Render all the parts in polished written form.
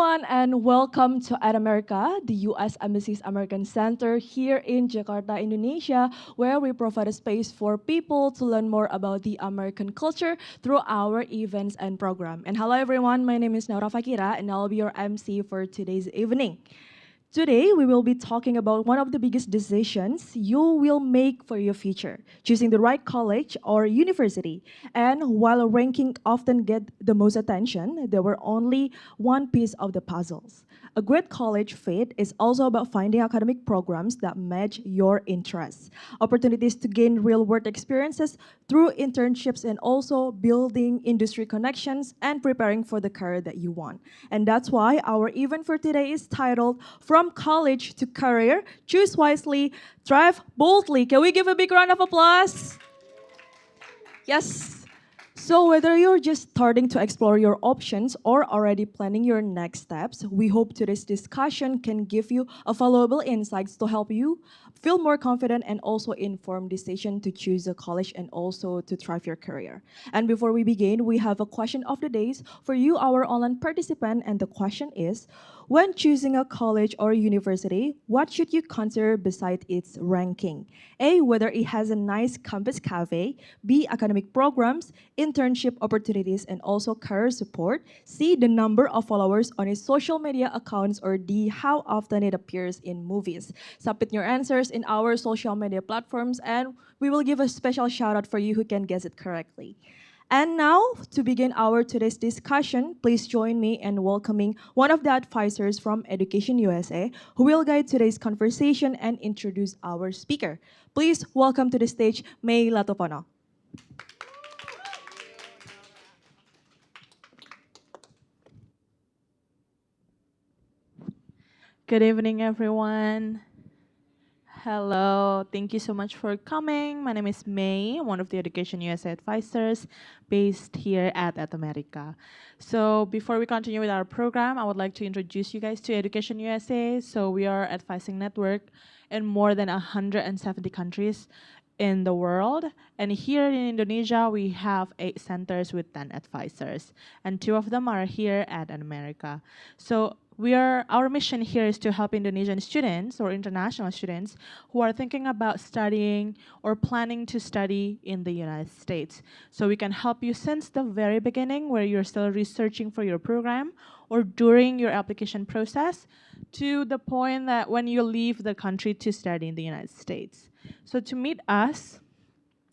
everyone, and welcome to America, the U.S. Embassy's American Center here in Jakarta, Indonesia, where we provide a space for people to learn more about the American culture through our events and program. And hello everyone, my name is Naura Fakira, and I'll be your MC for today's evening. Today, we will be talking about one of the biggest decisions you will make for your future, choosing the right college or university. And while ranking often get the most attention, there were only one piece of the puzzles. A great college fit is also about finding academic programs that match your interests, opportunities to gain real-world experiences through internships, and also building industry connections and preparing for the career that you want. And that's why our event for today is titled From College to Career, Choose Wisely, Thrive Boldly. Can we give a big round of applause? Yes. So whether you're just starting to explore your options or already planning your next steps, we hope today's discussion can give you a valuable insights to help you feel more confident and also informed decision to choose a college and also to thrive your career. And before we begin, we have a question of the days for you, our online participant, and the question is, when choosing a college or university, what should you consider besides its ranking? A, whether it has a nice campus cafe, B, academic programs, internship opportunities, and also career support, C, the number of followers on its social media accounts, or D, how often it appears in movies. Submit your answers in our social media platforms, and we will give a special shout out for you who can guess it correctly. And now, to begin our today's discussion, please join me in welcoming one of the advisors from Education USA, who will guide today's conversation and introduce our speaker. Please welcome to the stage, May Latupono. Good evening, everyone. Hello, thank you so much for coming. My name is May, one of the Education USA advisors based here at America. So before we continue with our program, I would like to introduce you guys to Education USA. So we are advising network in more than 170 countries in the world. And here in Indonesia, we have 8 centers with 10 advisors. And 2 of them are here at America. So our mission here is to help Indonesian students or international students who are thinking about studying or planning to study in the United States. So we can help you since the very beginning where you're still researching for your program or during your application process to the point that when you leave the country to study in the United States. So to meet us,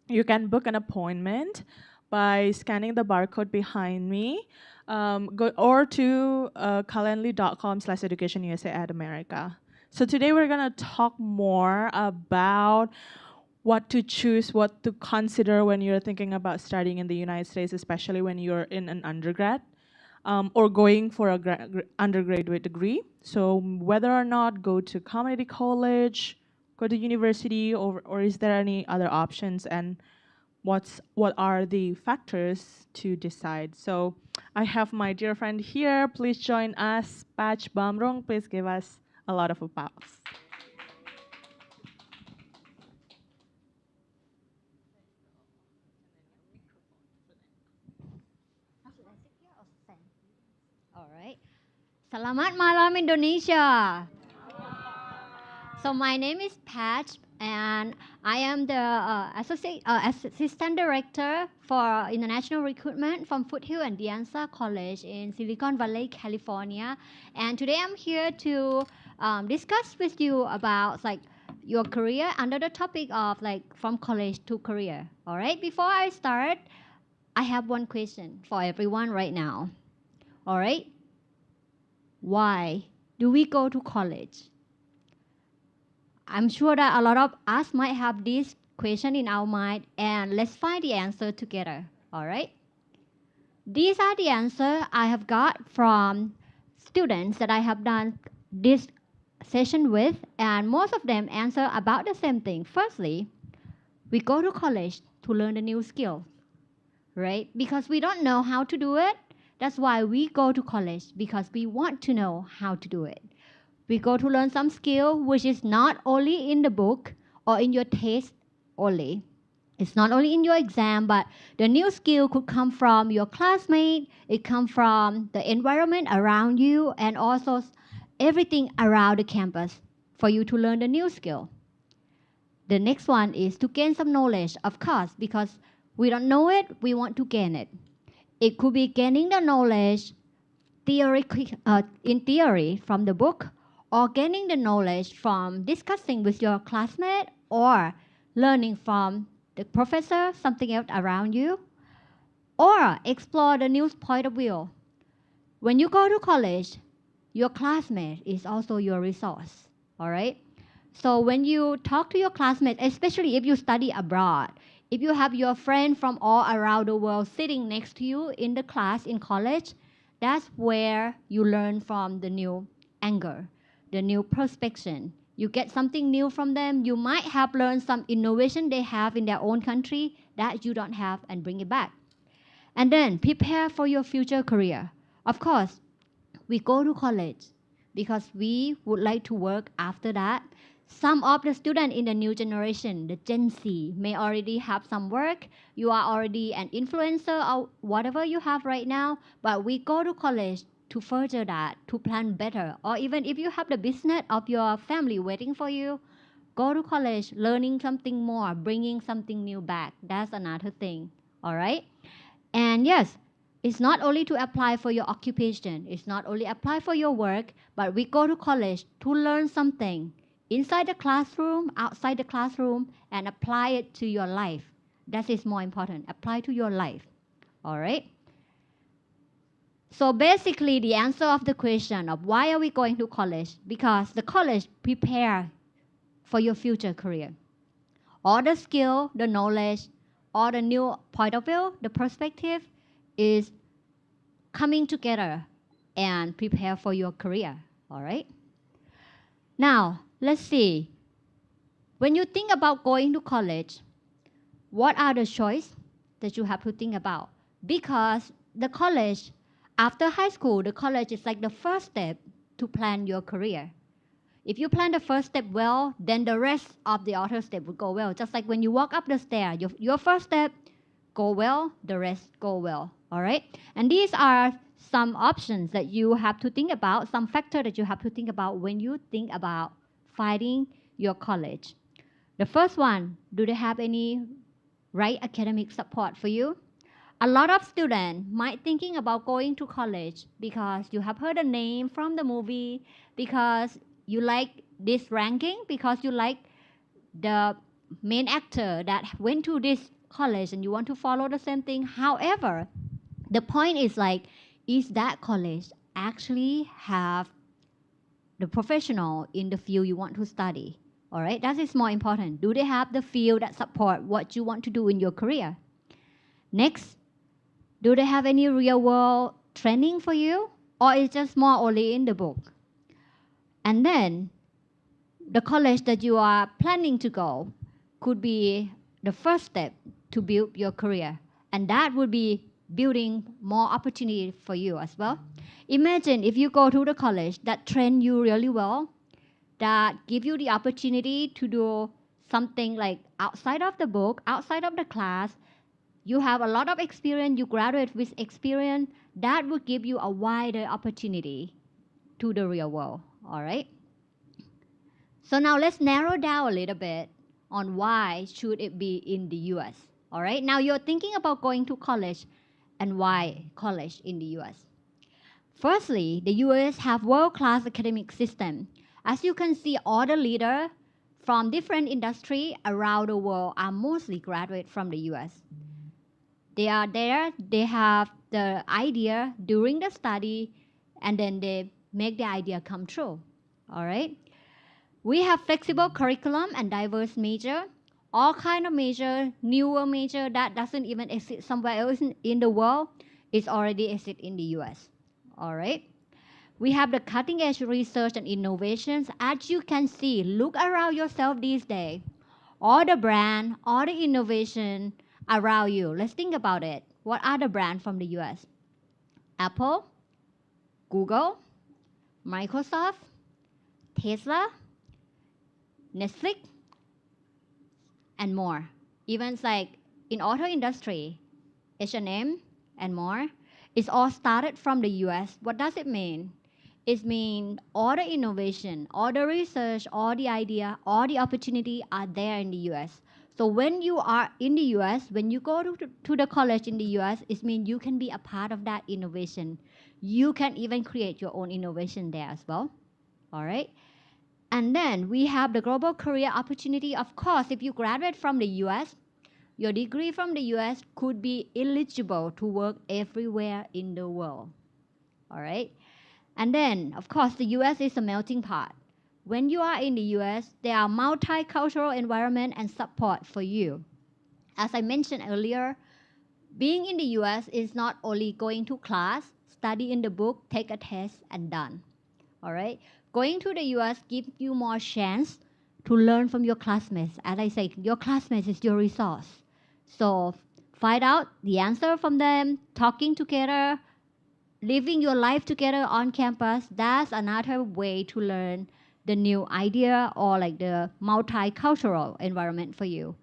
you can book an appointment by scanning the barcode behind me, or to calendly.com/educationusa at America. So today we're gonna talk more about what to choose, what to consider when you're thinking about studying in the United States, especially when you're in an undergrad or going for a undergraduate degree. So whether or not go to community college, go to university, or is there any other options, and what are the factors to decide? So I have my dear friend here. Please join us, Bamrung. Please give us a lot of applause. All right. Selamat malam Indonesia. So my name is Patch, and I am the assistant director for international recruitment from Foothill and Anza College in Silicon Valley, California. And today I'm here to discuss with you about your career under the topic of from college to career. All right. Before I start, I have one question for everyone right now. All right. Why do we go to college? I'm sure that a lot of us might have this question in our mind, and let's find the answer together, all right? These are the answers I have got from students that I have done this session with, and most of them answer about the same thing. Firstly, we go to college to learn a new skill, right? Because we don't know how to do it. That's why we go to college, because we want to know how to do it. We go to learn some skill which is not only in the book or in your taste only. It's not only in your exam, but the new skill could come from your classmate, it comes from the environment around you, and also everything around the campus for you to learn the new skill. The next one is to gain some knowledge, of course, because we don't know it, we want to gain it. It could be gaining the knowledge in theory from the book, or gaining the knowledge from discussing with your classmate, or learning from the professor, something else around you, or explore the new point of view. When you go to college, your classmate is also your resource, all right? So when you talk to your classmates, especially if you study abroad, if you have your friend from all around the world sitting next to you in the class in college, that's where you learn from the new angle, the new perspective. You get something new from them. You might have learned some innovation they have in their own country that you don't have and bring it back. And then prepare for your future career. Of course, we go to college because we would like to work after that. Some of the students in the new generation, the Gen Z, may already have some work. You are already an influencer or whatever you have right now, but we go to college to further that, to plan better. Or even if you have the business of your family waiting for you, go to college, learning something more, bringing something new back. That's another thing, all right? And yes, it's not only to apply for your occupation, it's not only apply for your work, but we go to college to learn something inside the classroom, outside the classroom, and apply it to your life. That is more important. Apply to your life. All right? So basically, the answer of the question of why are we going to college? Because the college prepare for your future career. All the skill, the knowledge, all the new point of view, the perspective is coming together and prepare for your career. All right? Now, let's see. When you think about going to college, what are the choices that you have to think about? Because the college, after high school, the college is like the first step to plan your career. If you plan the first step well, then the rest of the other step will go well. Just like when you walk up the stair, your first step go well, the rest go well. All right? And these are some options that you have to think about, some factors that you have to think about when you think about finding your college. The first one, do they have any right academic support for you? A lot of students might thinking about going to college because you have heard a name from the movie, because you like this ranking, because you like the main actor that went to this college and you want to follow the same thing. However, the point is like, is that college actually have the professional in the field you want to study? All right, that is more important. Do they have the field that support what you want to do in your career? Next, do they have any real world training for you, or is just more only in the book? And then the college that you are planning to go could be the first step to build your career, and that would be building more opportunity for you as well. Imagine if you go to the college that train you really well, that give you the opportunity to do something like outside of the book, outside of the class. You have a lot of experience, you graduate with experience, that would give you a wider opportunity to the real world, all right? So now let's narrow down a little bit on why should it be in the US, all right? Now you're thinking about going to college, and why college in the US? Firstly, the US have world-class academic system. As you can see, all the leaders from different industry around the world are mostly graduate from the US. They are there, they have the idea during the study, and then they make the idea come true. All right? We have flexible curriculum and diverse major, all kind of major, newer major that doesn't even exist somewhere else in the world, is already exist in the US. All right? We have the cutting edge research and innovations. As you can see, look around yourself these days. All the brand, all the innovation around you. Let's think about it. What are the brands from the US? Apple, Google, Microsoft, Tesla, Netflix, and more. Events like in auto industry, H&M and more, it's all started from the US. What does it mean? It means all the innovation, all the research, all the idea, all the opportunity are there in the US. So when you are in the US, when you go to the college in the US, it means you can be a part of that innovation. You can even create your own innovation there as well. All right. And then we have the global career opportunity. Of course, if you graduate from the US, your degree from the US could be eligible to work everywhere in the world. All right. And then, of course, the US is a melting pot. When you are in the US, there are multicultural environment and support for you. As I mentioned earlier, being in the US is not only going to class, study in the book, take a test, and done. All right? Going to the US gives you more chance to learn from your classmates. As I say, your classmates is your resource. So find out the answer from them, talking together, living your life together on campus. That's another way to learn the new idea or like the multicultural environment for you.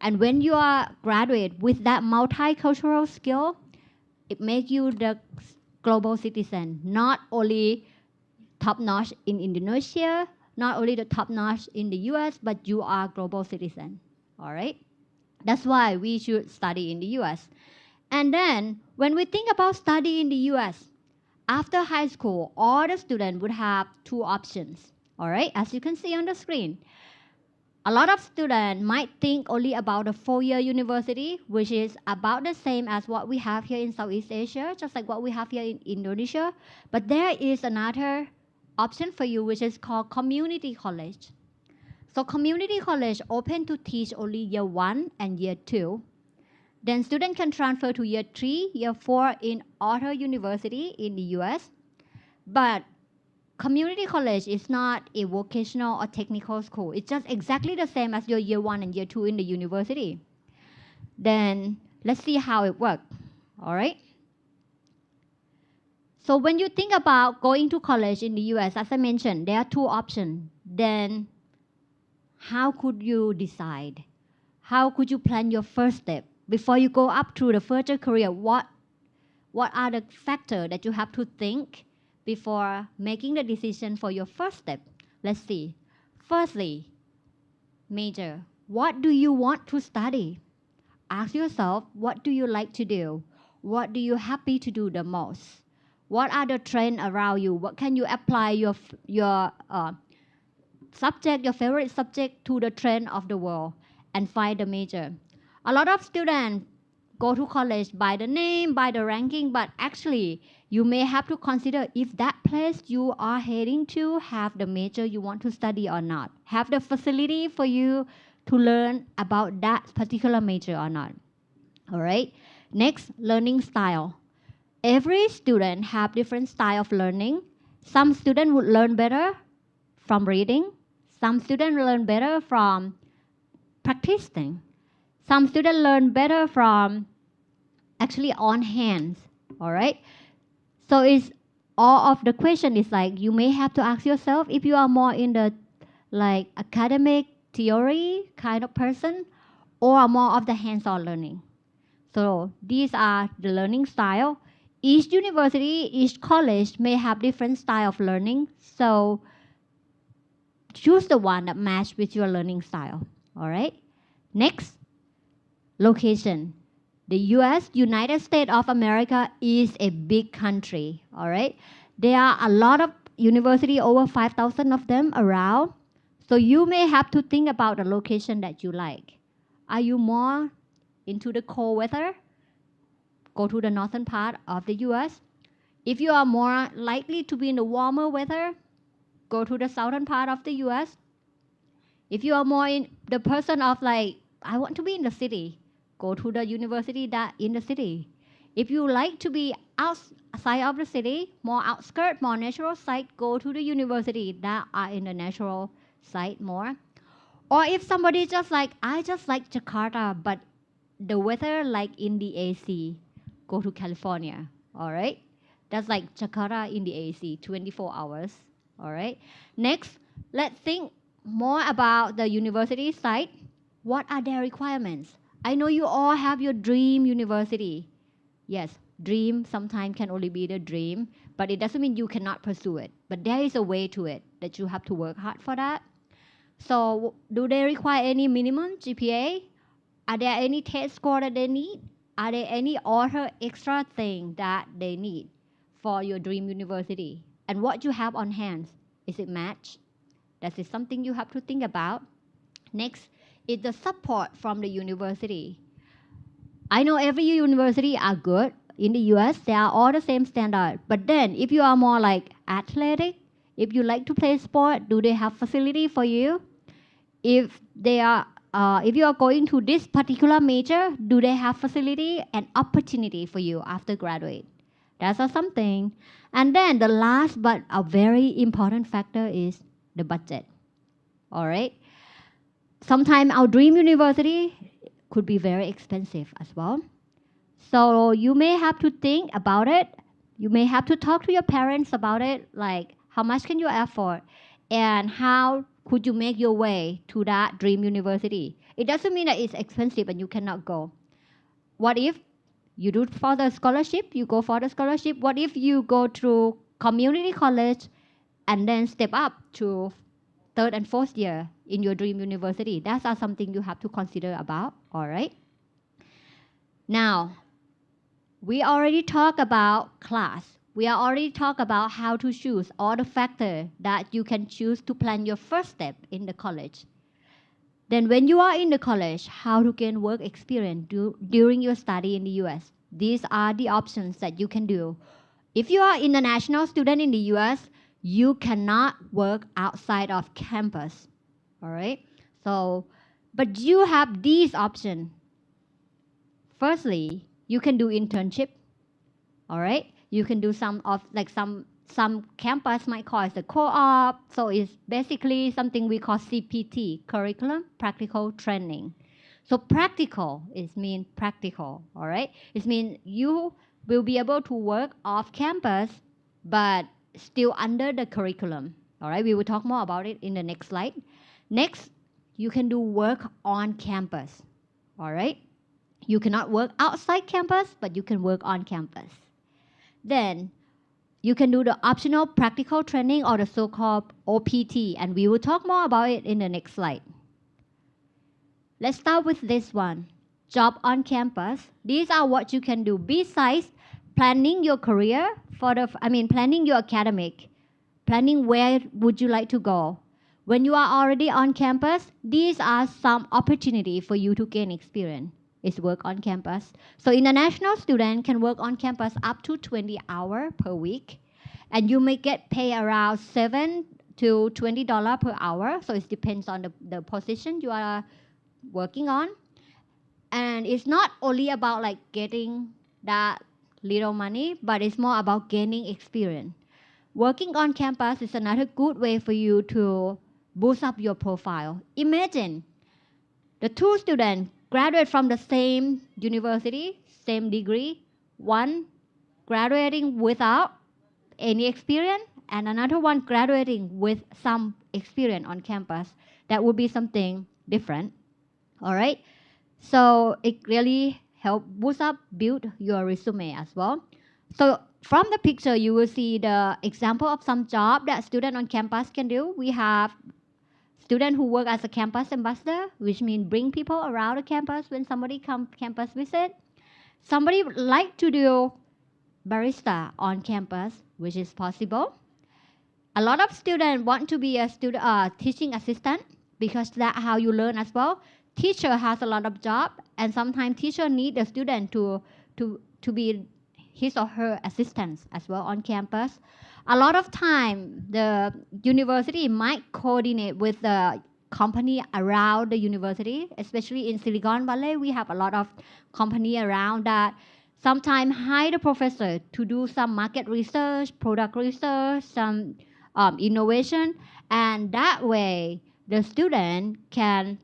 And when you are graduate with that multicultural skill, it makes you the global citizen, not only top notch in Indonesia, not only the top notch in the US, but you are global citizen. All right? That's why we should study in the US. And then when we think about study in the US, after high school, all the students would have two options. All right, as you can see on the screen. A lot of students might think only about a 4-year university, which is about the same as what we have here in Southeast Asia, just like what we have here in Indonesia. But there is another option for you, which is called community college. So community college open to teach only year 1 and year 2. Then student can transfer to year 3, year 4 in other university in the US. But community college is not a vocational or technical school. It's just exactly the same as your year 1 and year 2 in the university. Then let's see how it works. All right? So when you think about going to college in the US, as I mentioned, there are two options. Then how could you decide? How could you plan your first step? Before you go up to the further career, what are the factors that you have to think before making the decision for your first step? Let's see. Firstly, major. What do you want to study? Ask yourself, what do you like to do? What do you happy to do the most? What are the trends around you? What can you apply your subject, your favorite subject to the trend of the world and find the major? A lot of students go to college by the name, by the ranking, but actually you may have to consider if that place you are heading to have the major you want to study or not, have the facility for you to learn about that particular major or not. All right. Next, learning style. Every student have different style of learning. Some students would learn better from reading. Some students learn better from practicing. Some students learn better from actually on hands. All right. So it's all of the question is like you may have to ask yourself if you are more in the like academic theory kind of person or more of the hands-on learning. So these are the learning style. Each university, each college may have different style of learning. So choose the one that match with your learning style. All right. Next, location. The US, United States of America, is a big country. All right. There are a lot of universities, over 5,000 of them around. So you may have to think about the location that you like. Are you more into the cold weather? Go to the northern part of the US. If you are more likely to be in the warmer weather, go to the southern part of the US. If you are more in the person of like, I want to be in the city, go to the university that in the city. If you like to be outside of the city, more outskirts, more natural site, go to the university that are in the natural site more. Or if somebody just like, I just like Jakarta, but the weather like in the AC, go to California. All right. That's like Jakarta in the AC, 24 hours. All right. Next, let's think more about the university site. What are their requirements? I know you all have your dream university. Yes, dream sometimes can only be the dream, but it doesn't mean you cannot pursue it. But there is a way to it that you have to work hard for that. So, do they require any minimum GPA? Are there any test score that they need? Are there any other extra thing that they need for your dream university? And what you have on hand, is it matched? That is something you have to think about. Next is the support from the university. I know every university are good. In the US, they are all the same standard. But then, if you are more like athletic, if you like to play sport, do they have facility for you? If they are, if you are going to this particular major, do they have facility and opportunity for you after graduate? That's something. And then the last but a very important factor is the budget. All right. Sometimes our dream university could be very expensive as well. So you may have to think about it. You may have to talk to your parents about it, like how much can you afford and how could you make your way to that dream university. It doesn't mean that it's expensive and you cannot go. What if you do for the scholarship, you go for the scholarship? What if you go through community college and then step up to third and fourth year in your dream university? That's something you have to consider about, all right? Now, we already talked about class. We already talked about how to choose all the factors that you can choose to plan your first step in the college. Then when you are in the college, how to gain work experience during your study in the US. These are the options that you can do. If you are an international student in the US, you cannot work outside of campus. All right? So, but you have these options. Firstly, you can do internship. All right? You can do some campus might call it the co-op. So it's basically something we call CPT, curriculum practical training. So practical is mean practical, all right? It means you will be able to work off campus, but still under the curriculum. All right, we will talk more about it in the next slide. Next, you can do work on campus. All right, you cannot work outside campus, but you can work on campus. Then you can do the optional practical training or the so-called OPT, and we will talk more about it in the next slide. Let's start with this one, job on campus. These are what you can do besides planning your career planning your academic, planning where would you like to go. When you are already on campus, these are some opportunity for you to gain experience. Is work on campus. So international student can work on campus up to 20 hours per week, and you may get paid around $7 to $20 per hour. So it depends on the position you are working on. And it's not only about like getting that little money, but it's more about gaining experience. Working on campus is another good way for you to boost up your profile. Imagine the two students graduate from the same university, same degree, one graduating without any experience and another one graduating with some experience on campus. That would be something different. All right. So it really help boost up, build your resume as well. So from the picture, you will see the example of some job that student on campus can do. We have student who work as a campus ambassador, which means bring people around the campus when somebody come campus visit. Somebody like to do barista on campus, which is possible. A lot of students want to be a teaching assistant because that's how you learn as well. Teacher has a lot of job, and sometimes teacher need the student to be his or her assistants as well on campus. A lot of time, the university might coordinate with the company around the university, especially in Silicon Valley. We have a lot of company around that sometimes hire the professor to do some market research, product research, some innovation, and that way the student can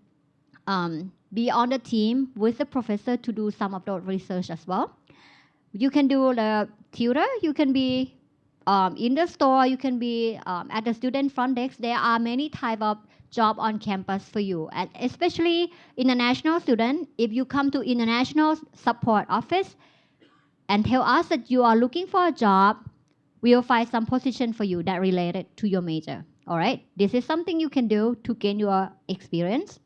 be on the team with the professor to do some of the research as well. You can do the tutor, you can be in the store, you can be at the student front desk. There are many type of job on campus for you. And especially international student, if you come to international support office and tell us that you are looking for a job, we will find some position for you that related to your major. All right, this is something you can do to gain your experience.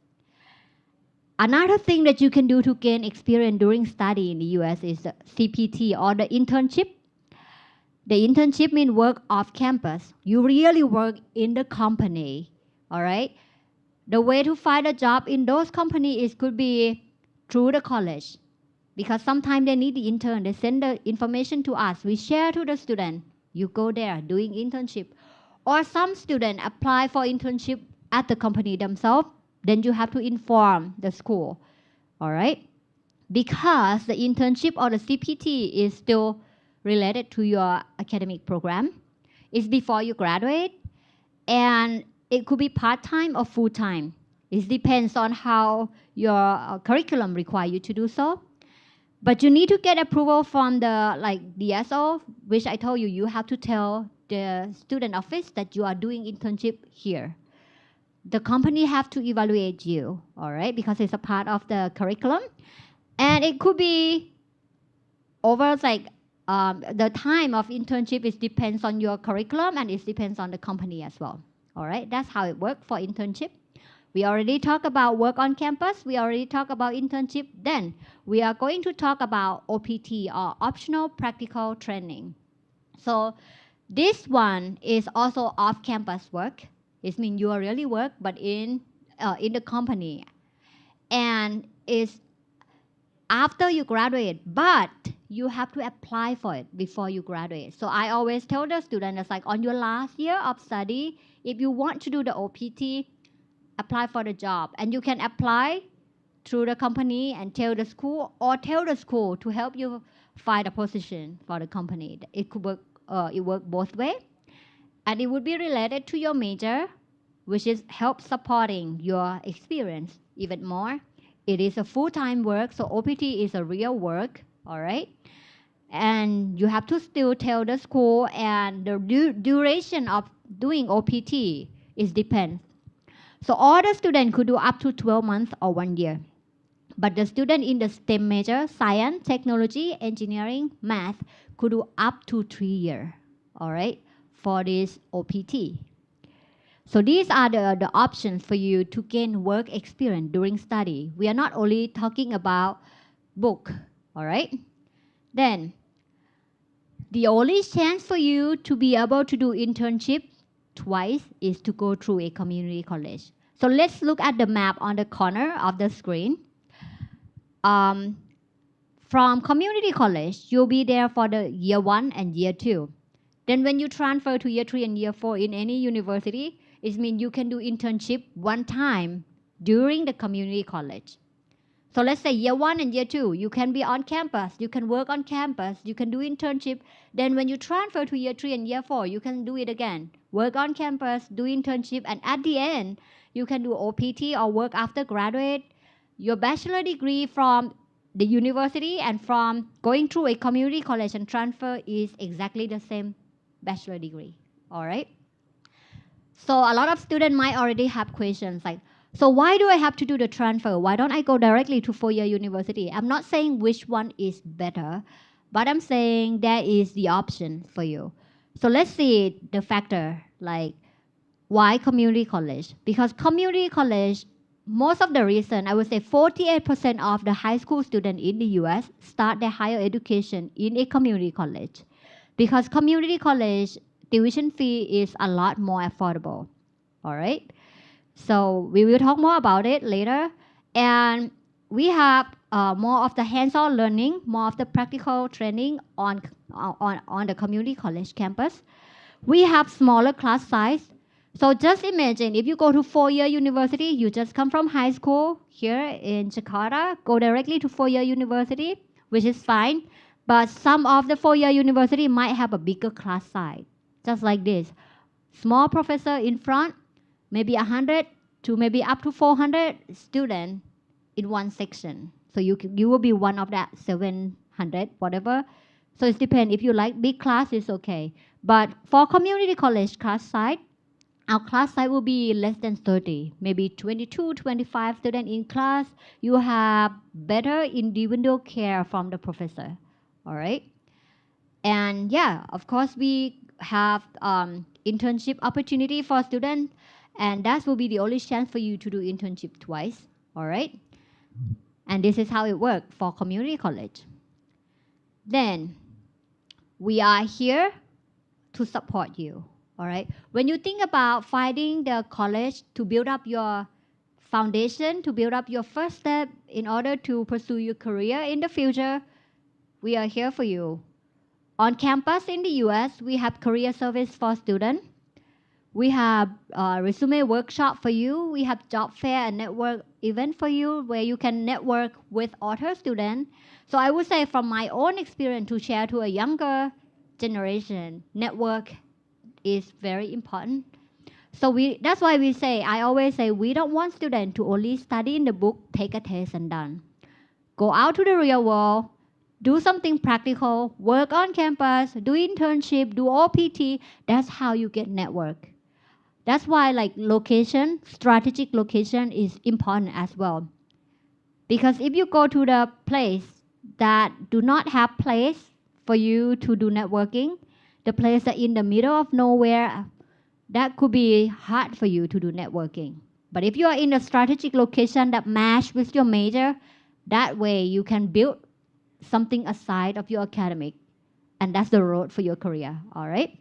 Another thing that you can do to gain experience during study in the US is the CPT or the internship. The internship means work off campus. You really work in the company, all right? The way to find a job in those companies could be through the college, because sometimes they need the intern. They send the information to us. We share to the student. You go there doing internship. Or some student apply for internship at the company themselves. Then you have to inform the school, all right? Because the internship or the CPT is still related to your academic program. It's before you graduate, and it could be part-time or full-time. It depends on how your curriculum require you to do so. But you need to get approval from the DSO, which I told you have to tell the student office that you are doing internship here. The company have to evaluate you, all right, because it's a part of the curriculum. And it could be over the time of internship. It depends on your curriculum, and it depends on the company as well. All right, that's how it works for internship. We already talked about work on campus. We already talked about internship. Then we are going to talk about OPT or optional practical training. So this one is also off-campus work. It means you are really work, but in the company, and it's after you graduate, but you have to apply for it before you graduate. So I always tell the students, it's like on your last year of study, if you want to do the OPT, apply for the job. And you can apply through the company and tell the school, or tell the school to help you find a position for the company. It could work, it work both ways. And it would be related to your major, which is help supporting your experience even more. It is a full-time work, so OPT is a real work, all right? And you have to still tell the school, and the duration of doing OPT is depends. So all the students could do up to 12 months or 1 year. But the student in the STEM major, science, technology, engineering, math, could do up to 3 years, all right, for this OPT. So these are the options for you to gain work experience during study. We are not only talking about book, all right? Then, the only chance for you to be able to do internship twice is to go through a community college. So let's look at the map on the corner of the screen. From community college, you'll be there for the year 1 and year 2. Then when you transfer to year 3 and year 4 in any university, it means you can do internship 1 time during the community college. So let's say year 1 and year 2, you can be on campus, you can work on campus, you can do internship. Then when you transfer to year 3 and year 4, you can do it again. Work on campus, do internship, and at the end, you can do OPT or work after graduate. Your bachelor degree from the university and from going through a community college and transfer is exactly the same bachelor degree, all right? So a lot of students might already have questions like, so why do I have to do the transfer? Why don't I go directly to 4-year university? I'm not saying which one is better, but I'm saying there is the option for you. So let's see the factor, like why community college? Because community college, most of the reason, I would say 48% of the high school students in the US start their higher education in a community college. Because community college tuition fee is a lot more affordable, all right? So we will talk more about it later. And we have more of the hands-on learning, more of the practical training on the community college campus. We have smaller class size. So just imagine if you go to 4-year university, you just come from high school here in Jakarta, go directly to 4-year university, which is fine. But some of the 4-year university might have a bigger class size, just like this. Small professor in front, maybe 100 to maybe up to 400 students in one section. So you will be one of that 700, whatever. So it depends. If you like big class, it's okay. But for community college class size, Our class size will be less than 30, maybe 22, 25 students in class. You have better individual care from the professor, all right? And yeah, of course, we have internship opportunity for students, and that will be the only chance for you to do internship twice, all right? And this is how it works for community college. Then we are here to support you, all right? When you think about finding the college to build up your foundation, to build up your first step in order to pursue your career in the future, we are here for you. On campus in the US, we have career service for students. We have resume workshop for you. We have job fair and network event for you where you can network with other students. So I would say from my own experience to share to a younger generation, network is very important. So that's why I always say we don't want students to only study in the book, take a test and done. Go out to the real world, do something practical, work on campus, do internship, do OPT. That's how you get network. That's why like location, strategic location is important as well. Because if you go to the place that do not have place for you to do networking, the place that in the middle of nowhere, that could be hard for you to do networking. But if you are in a strategic location that match with your major, that way you can build something aside of your academic. And that's the road for your career, all right?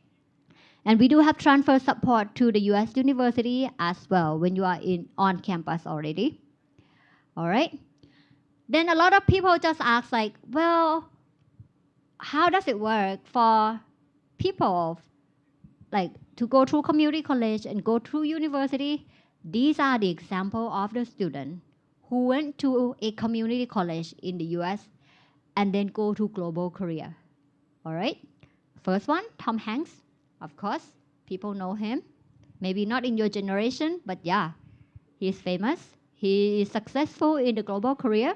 And we do have transfer support to the US university as well when you are on campus already. All right? Then a lot of people just ask like, well, how does it work for people like to go through community college and go through university? These are the example of the student who went to a community college in the US and then go to global career. All right? First one, Tom Hanks. Of course, people know him. Maybe not in your generation, but yeah, he's famous. He is successful in the global career.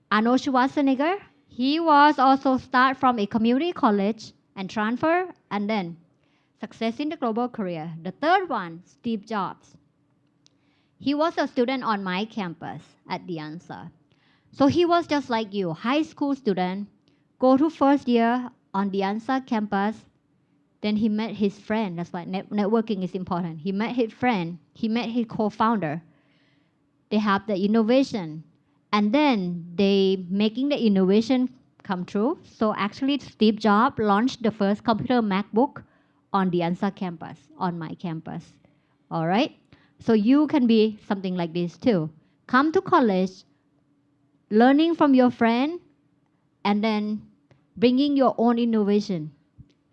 Arnold Schwarzenegger, he was also start from a community college and transfer and then success in the global career. The third one, Steve Jobs. He was a student on my campus at the Anza. So he was just like you, high school student, go to first year on the Anza campus. Then he met his friend. That's why networking is important. He met his friend. He met his co-founder. They have the innovation. And then they making the innovation come true. So actually Steve Jobs launched the first computer MacBook on the Anza campus, on my campus. All right? So you can be something like this too. Come to college, learning from your friend, and then bringing your own innovation.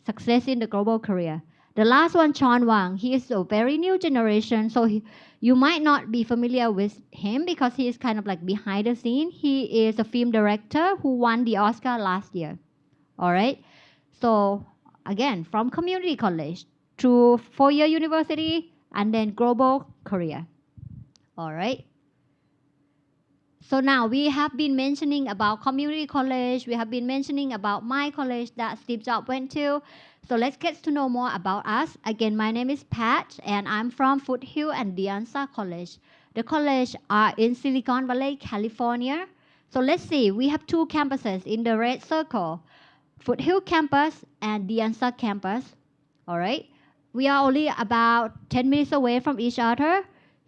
Success in the global career. The last one, Sean Wang, he is a very new generation, so you might not be familiar with him because he is kind of like behind the scene. He is a film director who won the Oscar last year. All right? So again, from community college to four-year university and then global career. All right? So now we have been mentioning about community college. We have been mentioning about my college that Steve Jobs went to. So let's get to know more about us. Again, my name is Pat, and I'm from Foothill and Anza College. The college are in Silicon Valley, California. So let's see, we have two campuses in the red circle, Foothill campus and Anza campus. All right. We are only about 10 minutes away from each other.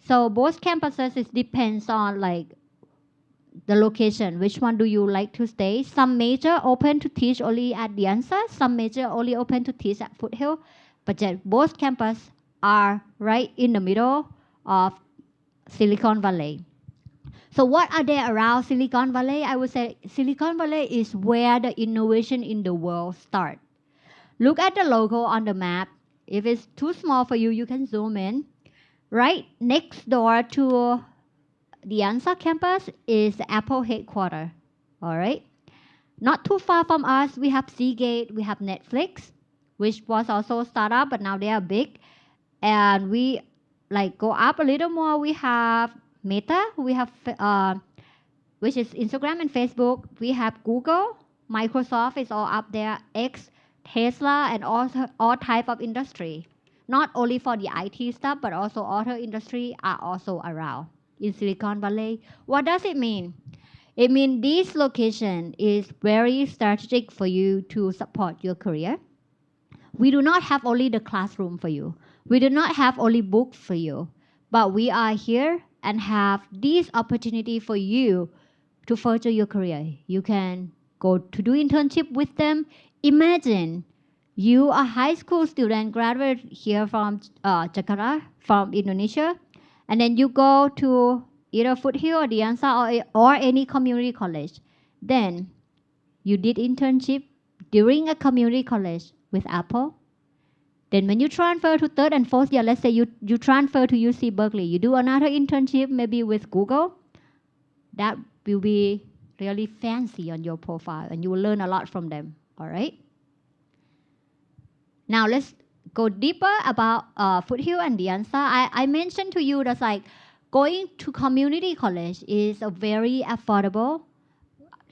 So both campuses, it depends on like the location, which one do you like to stay? Some major open to teach only at the Anza, some major only open to teach at Foothill, but yet both campuses are right in the middle of Silicon Valley. So what are there around Silicon Valley? I would say Silicon Valley is where the innovation in the world starts. Look at the logo on the map. If it's too small for you, you can zoom in. Right next door to the Anza campus is the Apple headquarters, all right? Not too far from us, we have Seagate, we have Netflix, which was also a startup, but now they are big. And we like go up a little more, we have Meta, we have, which is Instagram and Facebook. We have Google, Microsoft is all up there, X, Tesla, and all type of industry. not only for the IT stuff, but also auto industry are also around in Silicon Valley. What does it mean? It means this location is very strategic for you to support your career. We do not have only the classroom for you. We do not have only books for you, but we are here and have this opportunity for you to further your career. You can go to do internship with them. Imagine you a high school student graduate here from Jakarta, from Indonesia, and then you go to either Foothill or Anza or any community college. Then you did internship during a community college with Apple. Then when you transfer to third and fourth year, let's say you transfer to UC Berkeley, you do another internship maybe with Google. That will be really fancy on your profile and you will learn a lot from them, all right? Now let's go deeper about Foothill and Anza. I mentioned to you that like going to community college is a very affordable.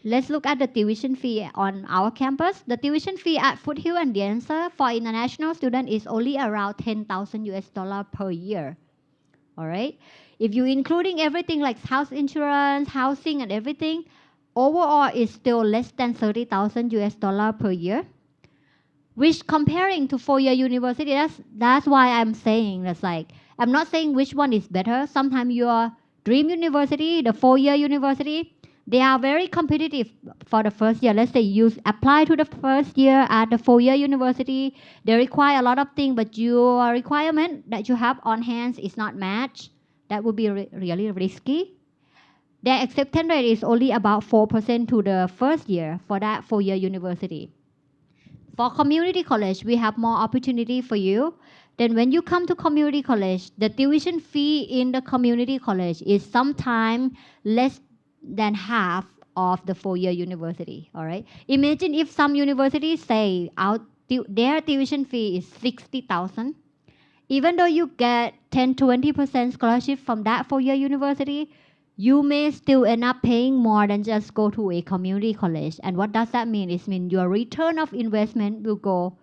Let's look at the tuition fee on our campus. The tuition fee at Foothill and Anza for international student is only around 10,000 US dollar per year. All right. If you including everything like house insurance, housing, and everything, overall is still less than 30,000 US dollar per year. Which comparing to four-year university, that's why I'm saying that's like I'm not saying which one is better. Sometimes your dream university, the four-year university, they are very competitive for the first year. Let's say you apply to the first year at the four-year university. They require a lot of things, but your requirement that you have on hands is not matched. That would be really risky. Their acceptance rate is only about 4% to the first year for that four-year university. For community college, we have more opportunity for you. Then when you come to community college, the tuition fee in the community college is sometimes less than half of the four-year university, all right? Imagine if some universities say their tuition fee is 60,000. Even though you get 10-20% scholarship from that four-year university, you may still end up paying more than just go to a community college. And what does that mean? It means your return of investment will go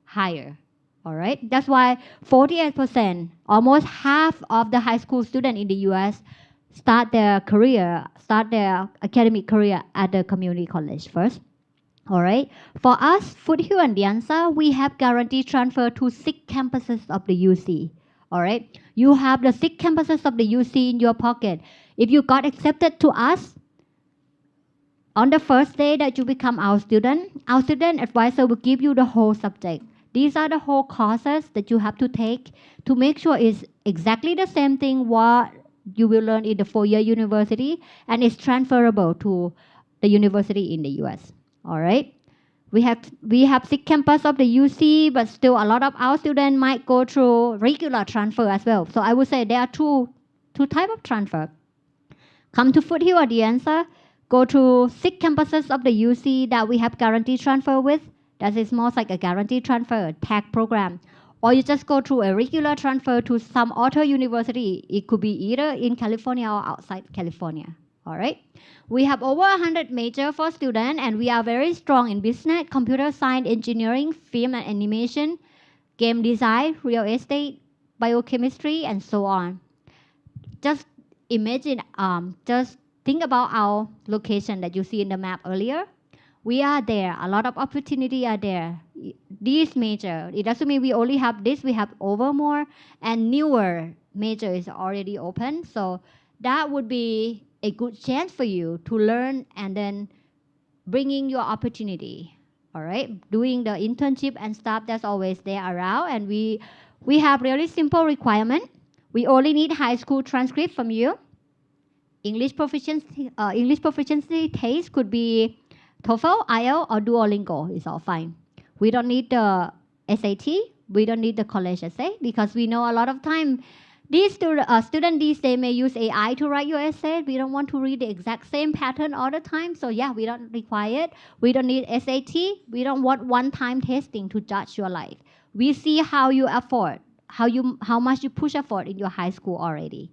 higher. All right? That's why 48%, almost half of the high school students in the US start their academic career at the community college first. All right. For us, Foothill and Anza, we have guaranteed transfer to 6 campuses of the UC. All right. You have the 6 campuses of the UC in your pocket. If you got accepted to us, on the first day that you become our student advisor will give you the whole subject. These are the whole courses that you have to take to make sure it's exactly the same thing what you will learn in the four-year university and it's transferable to the university in the US. All right. We have 6 campuses of the UC, but still a lot of our students might go through regular transfer as well. So I would say there are two types of transfer. Come to Foothill or Anza, go to 6 campuses of the UC that we have guaranteed transfer with. That is more like a guaranteed transfer tag program. Or you just go through a regular transfer to some other university. It could be either in California or outside California. All right. We have over 100 majors for students, and we are very strong in business, computer science, engineering, film and animation, game design, real estate, biochemistry, and so on. Just imagine, just think about our location that you see in the map earlier. We are there. A lot of opportunity are there. These major, it doesn't mean we only have this. We have over more, and newer major is already open. So that would be a good chance for you to learn and then bringing your opportunity. All right, doing the internship and stuff that's always there around. And we have really simple requirement. We only need high school transcript from you. English proficiency test could be TOEFL, IELTS, or Duolingo is all fine. We don't need the SAT. We don't need the college essay because we know a lot of time these students these days may use AI to write your essay. We don't want to read the exact same pattern all the time. So yeah, we don't require it. We don't need SAT. We don't want one-time testing to judge your life. We see how you afford, how much you push effort in your high school already.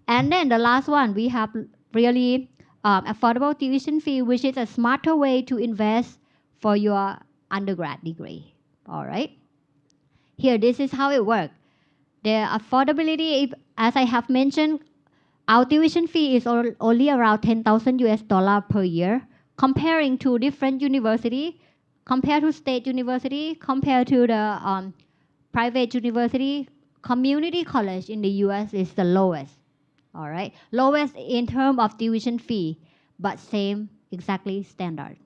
And then the last one, we have really affordable tuition fee, which is a smarter way to invest for your undergrad degree. All right. Here, this is how it works. The affordability, as I have mentioned, our tuition fee is only around 10,000 US dollar per year, comparing to different university, compared to state university, compared to the private university. Community college in the US is the lowest, all right? Lowest in terms of tuition fee, but same exactly standard.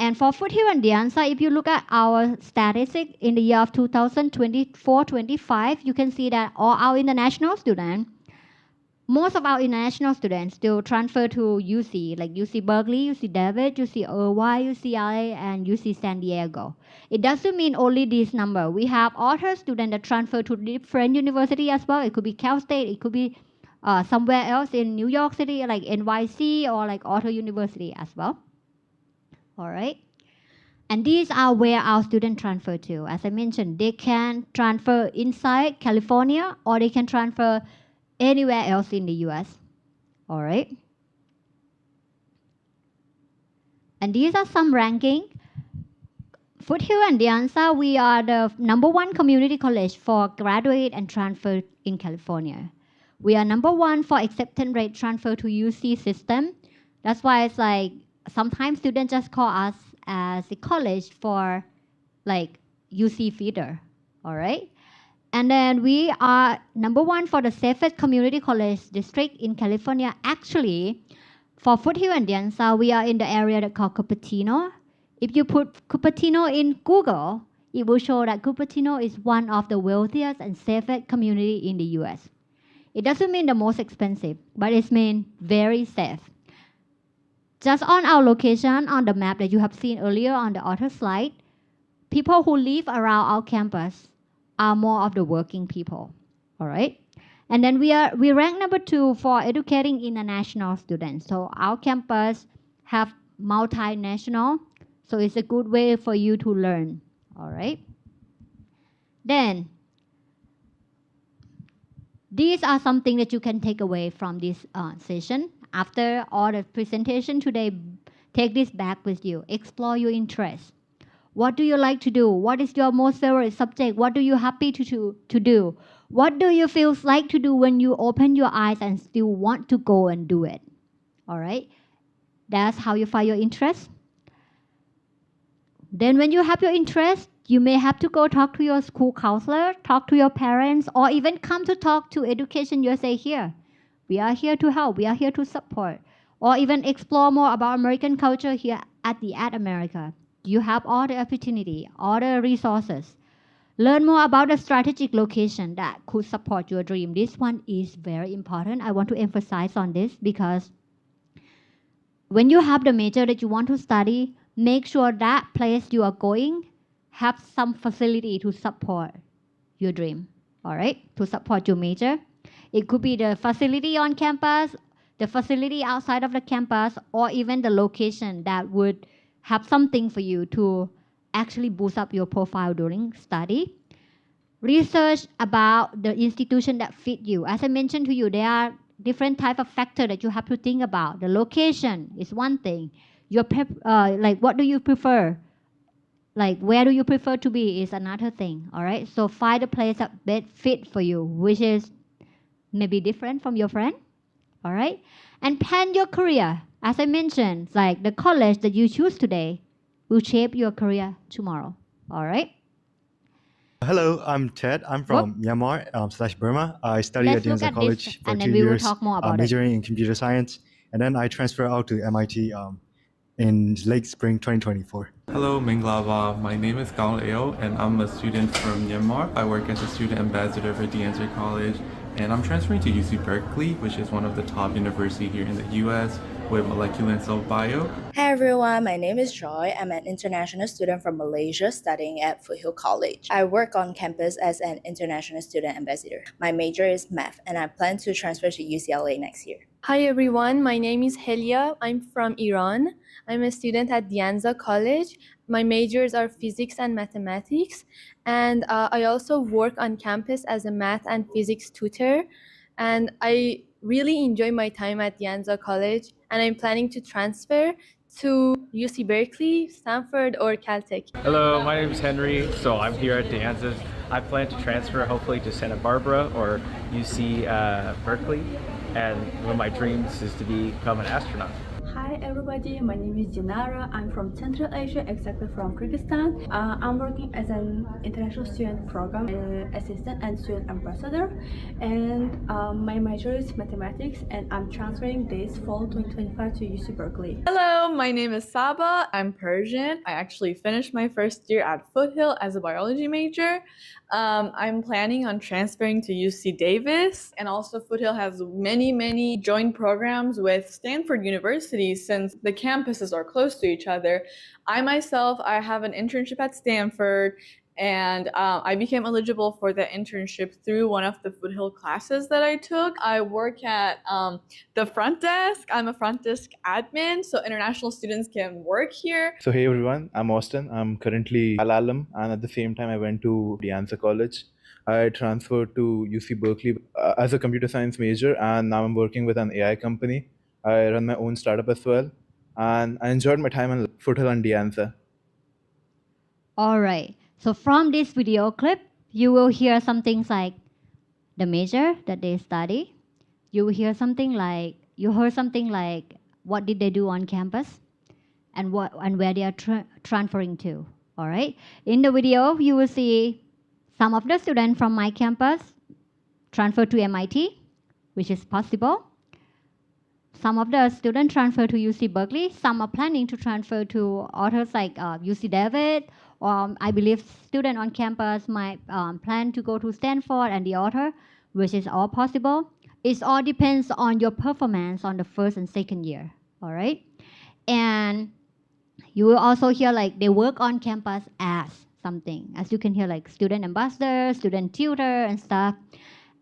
And for Foothill and Anza, if you look at our statistic in the year of 2024-25, you can see that all our international students, most of our international students still transfer to UC, like UC Berkeley, UC Davis, UC Irvine, UCLA, and UC San Diego. It doesn't mean only this number. We have other students that transfer to different university as well. It could be Cal State, it could be somewhere else in New York City, like NYC or like other university as well. All right. And these are where our students transfer to. As I mentioned, they can transfer inside California or they can transfer anywhere else in the US. All right. And these are some ranking. Foothill and Anza, we are the #1 community college for graduate and transfer in California. We are #1 for acceptance rate transfer to UC system. That's why it's like sometimes students just call us as a college for like UC feeder. All right. And then we are #1 for the safest community college district in California. Actually, for Foothill and Anza, we are in the area that called Cupertino. If you put Cupertino in Google, it will show that Cupertino is one of the wealthiest and safest community in the US. It doesn't mean the most expensive, but it means very safe. Just on our location on the map that you have seen earlier on the other slide, people who live around our campus are more of the working people, all right? And then we rank #2 for educating international students. So our campus have multinational, so it's a good way for you to learn, all right? Then, these are something that you can take away from this session. After all the presentation today, take this back with you. Explore your interests. What do you like to do? What is your most favorite subject? What do you happy to do? What do you feel like to do when you open your eyes and still want to go and do it? All right? That's how you find your interest. Then when you have your interest, you may have to go talk to your school counselor, talk to your parents, or even come to talk to Education USA here. We are here to help. We are here to support. Or even explore more about American culture here at the America. You have all the opportunity, all the resources. Learn more about the strategic location that could support your dream. This one is very important. I want to emphasize on this because when you have the major that you want to study, make sure that place you are going have some facility to support your dream, all right? To support your major. It could be the facility on campus, the facility outside of the campus, or even the location that would have something for you to actually boost up your profile during study. Research about the institution that fit you. As I mentioned to you, there are different type of factors that you have to think about. The location is one thing. Your like what do you prefer? Like where do you prefer to be is another thing. All right. So find a place that best fit for you, which is maybe different from your friend. All right. And plan your career. As I mentioned, like the college that you choose today will shape your career tomorrow. All right. Hello, I'm Ted. I'm from Myanmar / Burma. I study Let's at look Anza at this, College for and 2 then we will years, talk more about it. majoring in computer science, and then I transfer out to MIT in late spring 2024. Hello, Minglava. My name is Gaul Eo, and I'm a student from Myanmar. I work as a student ambassador for Anza College, and I'm transferring to UC Berkeley, which is one of the top universities here in the US with molecular and cell bio. Hi everyone, my name is Joy. I'm an international student from Malaysia studying at Foothill College. I work on campus as an international student ambassador. My major is math and I plan to transfer to UCLA next year. Hi everyone, my name is Helia. I'm from Iran. I'm a student at Anza College. My majors are physics and mathematics, and I also work on campus as a math and physics tutor. And I really enjoy my time at Anza College, and I'm planning to transfer to UC Berkeley, Stanford, or Caltech. Hello, my name is Henry. So I'm here at the Anza. I plan to transfer hopefully to Santa Barbara or UC Berkeley. And one of my dreams is to become an astronaut. Hi everybody, my name is Janara. I'm from Central Asia, exactly from Kyrgyzstan. I'm working as an international student program assistant and student ambassador, and my major is mathematics, and I'm transferring this fall 2025 to UC Berkeley. Hello, my name is Saba. I'm Persian. I actually finished my first year at Foothill as a biology major. I'm planning on transferring to UC Davis, and also Foothill has many joint programs with Stanford University since the campuses are close to each other. I myself, I have an internship at Stanford, and I became eligible for the internship through one of the Foothill classes that I took. I work at the front desk. I'm a front desk admin, so international students can work here. So hey everyone, I'm Austin. I'm currently Al alum, and at the same time I went to the Anza College. I transferred to UC Berkeley as a computer science major, and now I'm working with an AI company. I run my own startup as well, and I enjoyed my time in Foothill and the Anza. All right. So from this video clip, you will hear some things like the major that they study. You will hear something like, what did they do on campus and where they are transferring to. All right. In the video, you will see some of the students from my campus transfer to MIT, which is possible. Some of the students transfer to UC Berkeley. Some are planning to transfer to others like UC Davis, or I believe students on campus might plan to go to Stanford and the other, which is all possible. It all depends on your performance on the first and second year, all right? And you will also hear like they work on campus as something. As you can hear like student ambassador, student tutor and stuff.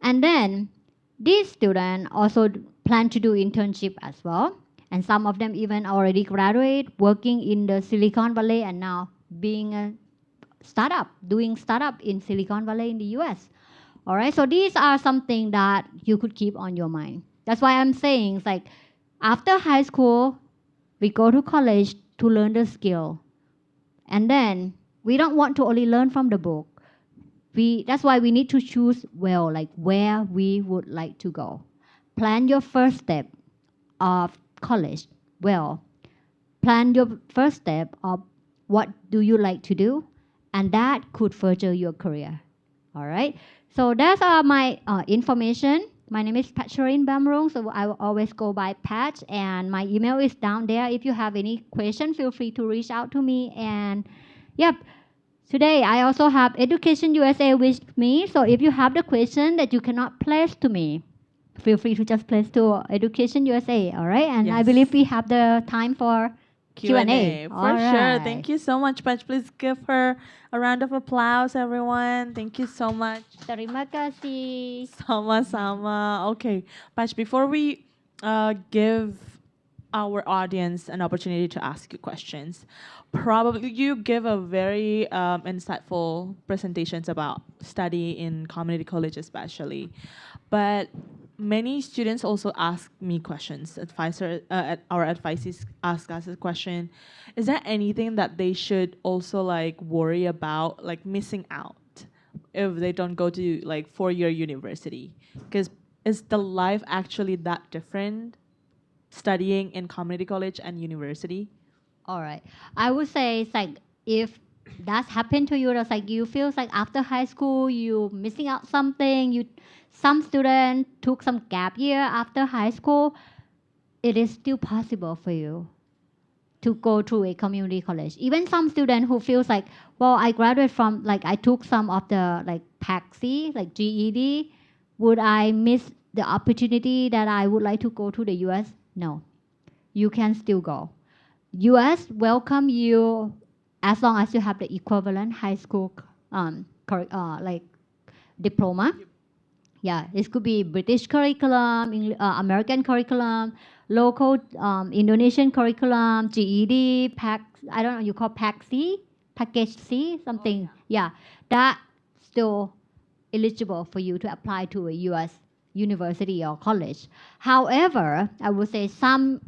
And then these students also plan to do internship as well. And some of them even already graduate, working in the Silicon Valley and now being a startup, doing startup in Silicon Valley in the US. All right, so these are something that you could keep on your mind. That's why I'm saying it's like after high school, we go to college to learn the skill. And then we don't want to only learn from the book. That's why we need to choose well, like where we would like to go. Plan your first step of college well. Plan your first step of what do you like to do, and that could further your career. All right. So that's my information. My name is Patcharin Bamrung, so I will always go by Patch, and my email is down there. If you have any question, feel free to reach out to me. And yep, today I also have EducationUSA with me. So if you have the question that you cannot place to me, feel free to just place to EducationUSA. All right, and Yes. I believe we have the time for Q&A. For All sure. right. Thank you so much, Patch. Please give her a round of applause, everyone. Thank you so much. Terima kasih. Sama-sama. Okay, Patch, before we give our audience an opportunity to ask you questions, probably you give a very insightful presentations about study in community college especially. But many students also ask me questions. Our advisors ask us a question. Is there anything that they should also like worry about, like missing out if they don't go to like four-year university? Because is the life actually that different studying in community college and university? All right. I would say it's like if that's happened to you, it's like you feel like after high school you missing out something. Some student took some gap year after high school. It is still possible for you to go to a community college. Even some student who feels like, well, I graduated from like I took some of the like PAC-C, like GED. Would I miss the opportunity that I would like to go to the US? No, you can still go. US welcome you as long as you have the equivalent high school like diploma. Yeah, it could be British curriculum, American curriculum, local Indonesian curriculum, GED, PAC, I don't know, you call PAC-C, package C, something. Oh, yeah, that's still eligible for you to apply to a US university or college. However, I would say some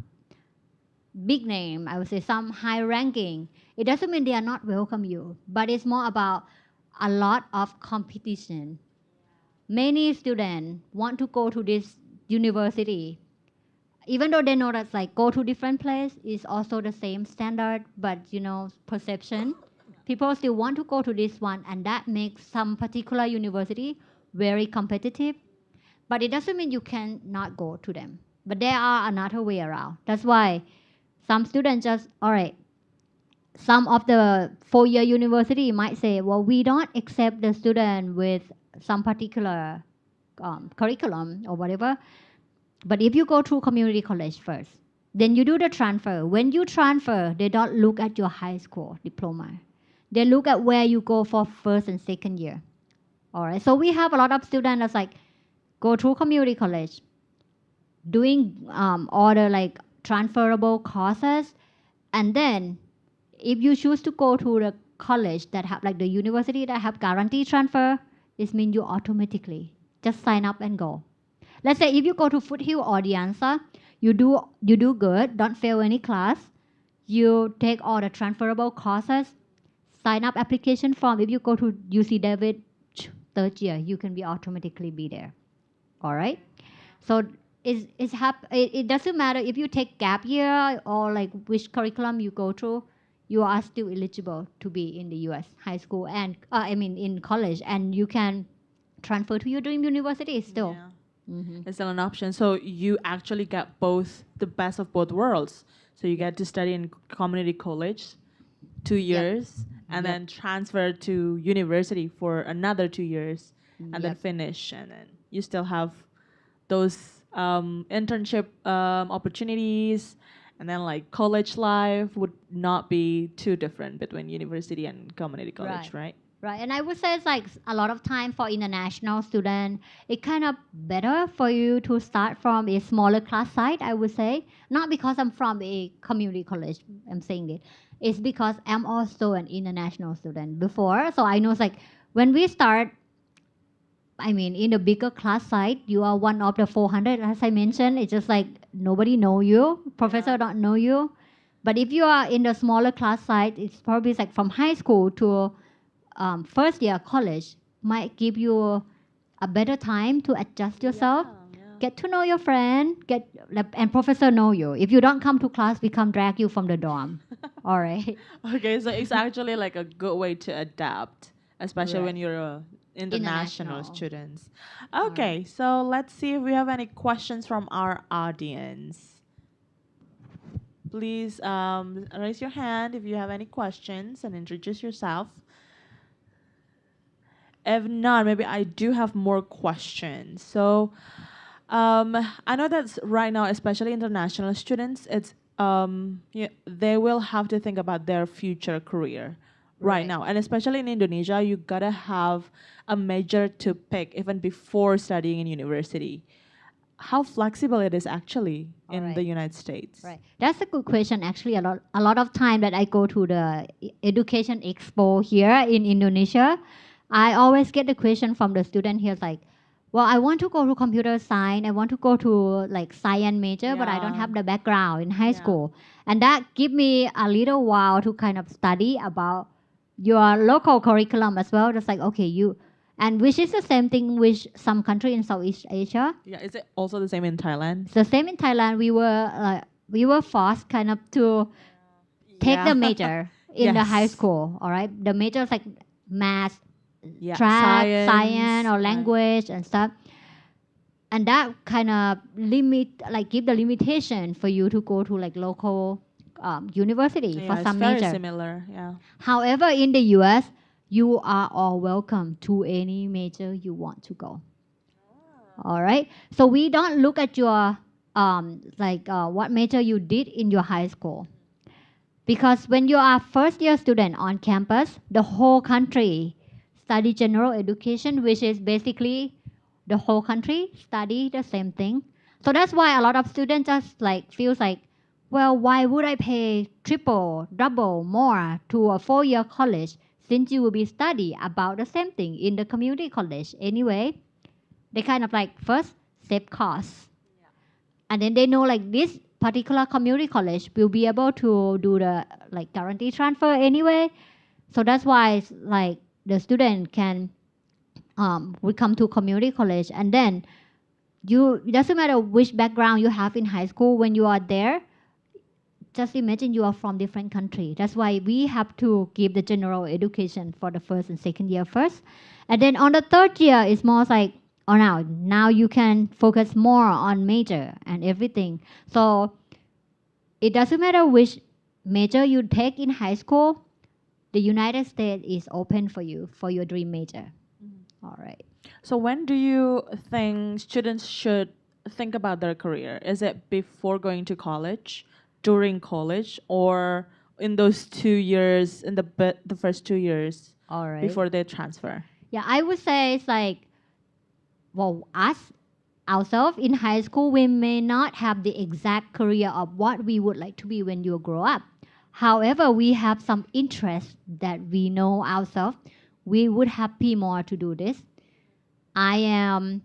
big name, I would say some high ranking, it doesn't mean they are not welcome you, but it's more about a lot of competition. Many students want to go to this university, even though they know that's like go to different place is also the same standard, but perception. People still want to go to this one, and that makes some particular university very competitive. But it doesn't mean you can not go to them. But there are another way around. That's why some students just, all right, some of the four-year university might say, well, we don't accept the student with some particular curriculum or whatever. But if you go through community college first, then you do the transfer. When you transfer, they don't look at your high school diploma. They look at where you go for first and second year. All right. So we have a lot of students that's like go through community college, doing all the like transferable courses, and then if you choose to go to the college that have like the university that have guaranteed transfer, this means you automatically just sign up and go. Let's say if you go to Foothill or the Anza, you do good, don't fail any class, you take all the transferable courses, sign up application form. If you go to UC David third year, you can be automatically be there. All right. So it doesn't matter if you take gap year or like which curriculum you go through, you are still eligible to be in the U.S. high school and in college, and you can transfer to your dream university still. Yeah. Mm-hmm. It's still an option. So you actually get both the best of both worlds. So you get to study in community college 2 years and then transfer to university for another 2 years and then finish. And then you still have those internship opportunities. And then like college life would not be too different between university and community college, right? Right, and I would say it's like a lot of time for international student. It kind of better for you to start from a smaller class size, I would say. Not because I'm from a community college, I'm saying it. It's because I'm also an international student before. So I know it's like when we start, in the bigger class size, you are one of the 400, as I mentioned. It's just like nobody know you, professor don't know you. But if you are in the smaller class size, it's probably like from high school to first year college might give you a better time to adjust yourself, get to know your friend, and professor know you. If you don't come to class, we come drag you from the dorm. All right. Okay, so it's actually like a good way to adapt, especially when you're international students. Okay, so let's see if we have any questions from our audience. Please raise your hand if you have any questions and introduce yourself. If not, maybe I do have more questions. So I know that right now, especially international students, it's they will have to think about their future career right now. And especially in Indonesia, you gotta have a major to pick even before studying in university. How flexible it is actually in the United States. Right. That's a good question. Actually, a lot of time that I go to the Education Expo here in Indonesia, I always get the question from the student here like, well, I want to go to computer science. I want to go to like science major, but I don't have the background in high school. And that give me a little while to kind of study about your local curriculum as well. Just like, okay, and which is the same thing with some country in Southeast Asia. Yeah, is it also the same in Thailand? It's the same in Thailand. We were forced kind of to take the major in the high school. All right, the major is like math, track, science or language and stuff. And that kind of give the limitation for you to go to like local university for some major. It's very similar, yeah. However, in the US, you are all welcome to any major you want to go. All right. So we don't look at your what major you did in your high school, because when you are first year student on campus, the whole country study general education, which is basically the whole country study the same thing. So that's why a lot of students just like feels like, well, why would I pay triple, double more to a 4-year college since you will be study about the same thing in the community college anyway? They kind of like first save costs, and then they know like this particular community college will be able to do the like guarantee transfer anyway. So that's why it's like the student can would come to community college, and then it doesn't matter which background you have in high school when you are there. Just imagine you are from different country. That's why we have to give the general education for the first and second year first, and then on the third year it's more like, oh, now you can focus more on major and everything. So it doesn't matter which major you take in high school, the United States is open for you for your dream major. All right. So when do you think students should think about their career? Is it before going to college, during college, or in those 2 years, in the first 2 years All right. before they transfer? Yeah, I would say it's like, well, us ourselves in high school, we may not have the exact career of what we would like to be when you grow up. However, we have some interest that we know ourselves. We would happy more to do this. I am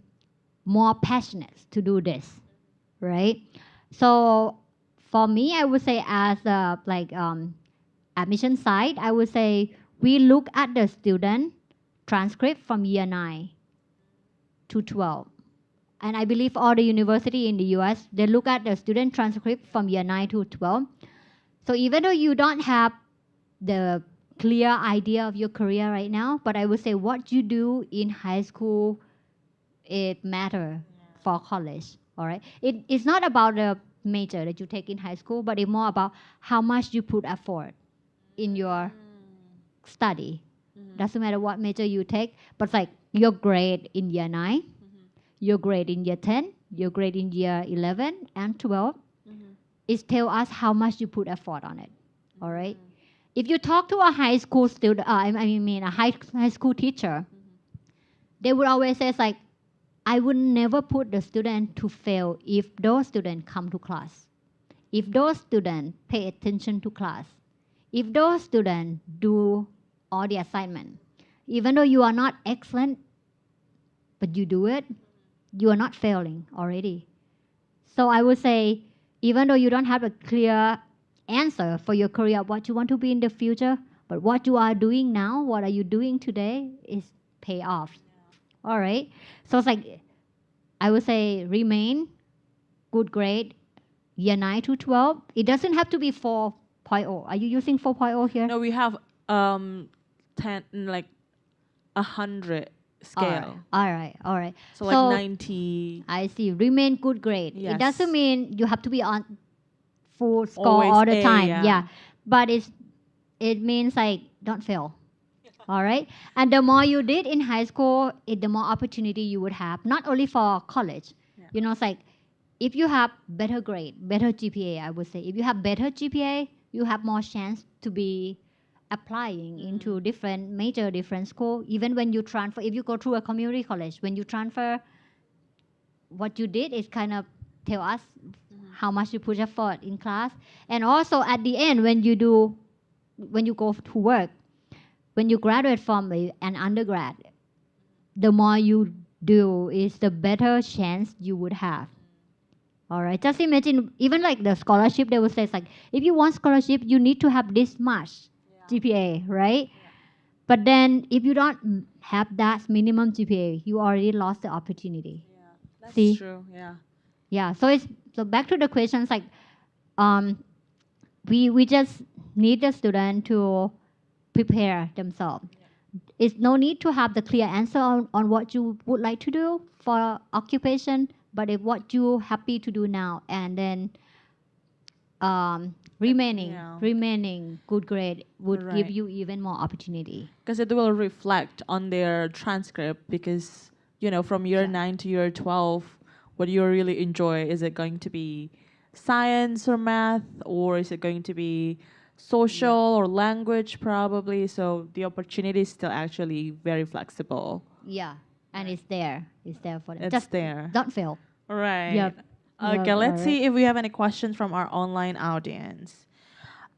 more passionate to do this, right? So for me, I would say as a admission side, I would say we look at the student transcript from year 9 to 12. And I believe all the university in the US, they look at the student transcript from year 9 to 12. So even though you don't have the clear idea of your career right now, but I would say what you do in high school, it matter for college, all right? It's not about the major that you take in high school, but it's more about how much you put effort in your study. Doesn't matter what major you take, but it's like your grade in year 9, your grade in year 10, your grade in year 11 and 12. It tells us how much you put effort on it, all right? If you talk to a high school student, I mean a high school teacher, they would always say it's like, I would never put the student to fail if those students come to class, if those students pay attention to class, if those students do all the assignment. Even though you are not excellent, but you do it, you are not failing already. So I would say, even though you don't have a clear answer for your career, what you want to be in the future, but what you are doing now, what are you doing today is pay off. All right. So it's like, I would say remain, good grade, year 9 to 12. It doesn't have to be 4.0. Are you using 4.0 here? No, we have 10, like 100 scale. All right. So like 90. I see. Remain good grade. Yes. It doesn't mean you have to be on full score Always all the A, time. yeah. But it means like don't fail. All right. And the more you did in high school, the more opportunity you would have, not only for college. Yeah. You know, it's like if you have better grade, better GPA, I would say. If you have better GPA, you have more chance to be applying into different major, different school. Even when you transfer, if you go through a community college, when you transfer, what you did is kind of tell us how much you put effort in class. And also at the end, when you go to work, when you graduate from an undergrad, the more you do is the better chance you would have. All right. Just imagine, even like the scholarship, they would say it's like, if you want scholarship, you need to have this much GPA, right? But then if you don't have that minimum GPA, you already lost the opportunity. That's See? true. Yeah. Yeah. So back to the questions, like, we just need the student to prepare themselves. It's no need to have the clear answer on what you would like to do for occupation, but if what you happy to do now, and then remaining good grade would give you even more opportunity. Because it will reflect on their transcript, because from year 9 to year 12, what you really enjoy, is it going to be science or math, or is it going to be social or language, probably? So the opportunity is still actually very flexible. Yeah, and it's there for them. It's Just there. don't fail. Right. Yep. Okay, let's see if we have any questions from our online audience.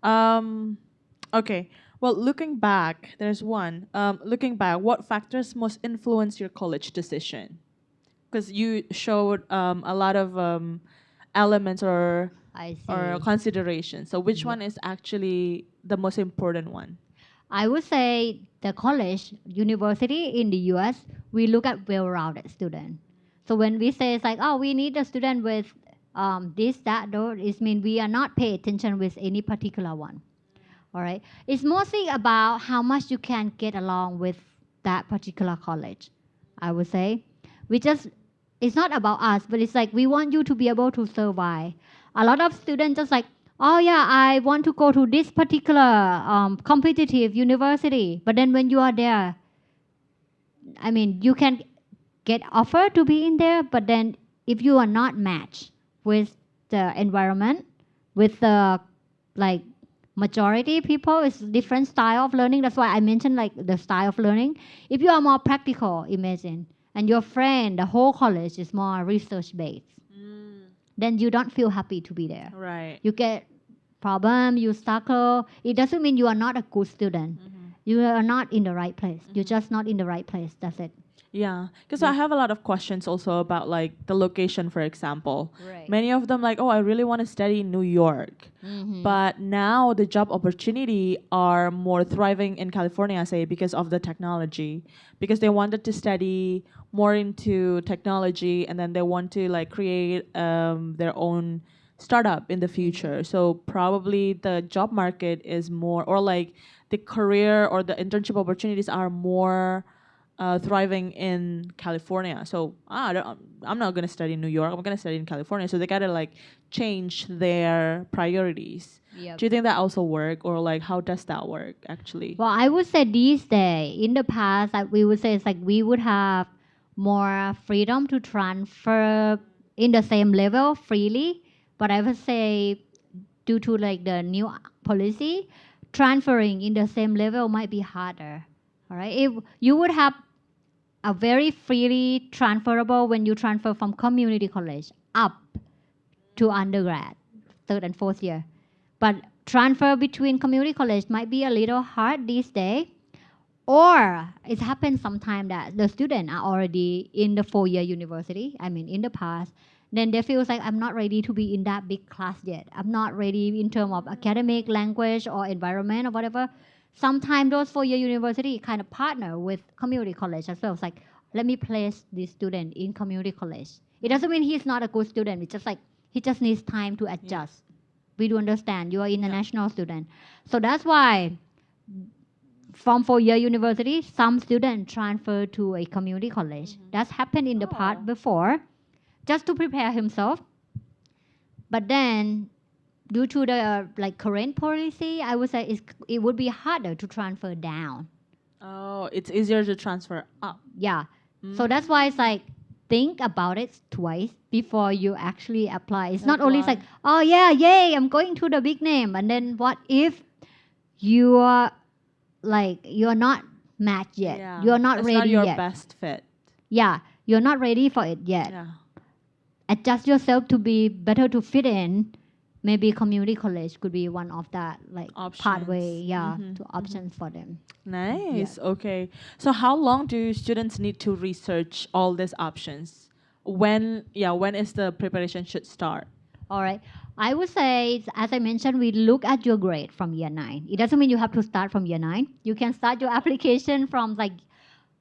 Okay. Well, looking back, there's one. Looking back, what factors most influence your college decision? Because you showed a lot of elements or I see. considerations. So which Yeah. one is actually the most important one? I would say the college, university in the US, we look at well-rounded student. So when we say it's like, oh, we need a student with this, that, those, it means we are not pay attention with any particular one. All right. It's mostly about how much you can get along with that particular college. I would say, we just it's not about us, but it's like we want you to be able to survive. A lot of students just like, oh yeah, I want to go to this particular competitive university, but then when you are there, I mean, you can get offered to be in there, but then if you are not matched with the environment, with the like majority people, it's different style of learning. That's why I mentioned like the style of learning. If you are more practical, imagine, and your friend, the whole college is more research based, then you don't feel happy to be there. Right. You get problem, you struggle. It doesn't mean you are not a good student. You are not in the right place. You're just not in the right place. That's it. Yeah, because I have a lot of questions also about like the location, for example. Right. Many of them like, oh, I really want to study in New York, but now the job opportunity are more thriving in California, say, because of the technology, because they wanted to study more into technology, and then they want to like create their own startup in the future. So probably the job market is more, or like the career or the internship opportunities are more thriving in California. So I'm not going to study in New York. I'm going to study in California. So they got to like change their priorities. Yep. Do you think that also work, or like how does that work actually? Well, I would say these days, in the past, like we would say it's like we would have more freedom to transfer in the same level freely. But I would say due to like the new policy, transferring in the same level might be harder. All right. If you would have a very freely transferable when you transfer from community college up to undergrad, third and fourth year. But transfer between community college might be a little hard these days. Or it happens sometimes that the students are already in the 4-year university, I mean in the past, then they feel like I'm not ready to be in that big class yet. I'm not ready in terms of academic, language, or environment or whatever. Sometimes those 4-year university kind of partner with community college as well. It's like, let me place this student in community college. It doesn't mean he's not a good student. It's just like he just needs time to adjust. We do understand you are international student. So that's why from 4-year university, some students transfer to a community college. That's happened in the past before, just to prepare himself. But then, due to the like current policy, I would say it would be harder to transfer down. Oh, it's easier to transfer up. Yeah. So that's why it's like think about it twice before you actually apply. It's not only like, oh yeah, yay, I'm going to the big name, and then what if you are like you're not matched yet? Yeah. You're not It's ready not your yet. best fit. Yeah, you're not ready for it yet. Yeah. Adjust yourself to be better to fit in. Maybe community college could be one of that like pathway, to options for them. Nice. Okay. So how long do students need to research all these options? When is the preparation should start? All right. I would say, as I mentioned, we look at your grade from year 9. It doesn't mean you have to start from year 9. You can start your application from like,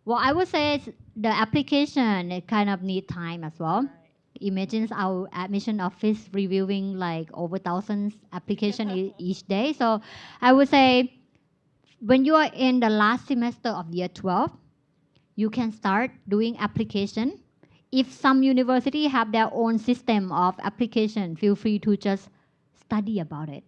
well, I would say the application, it kind of need time as well. Right. Imagine our admission office reviewing like over thousands application each day. So I would say when you are in the last semester of year 12, you can start doing application. If some university have their own system of application, feel free to just study about it.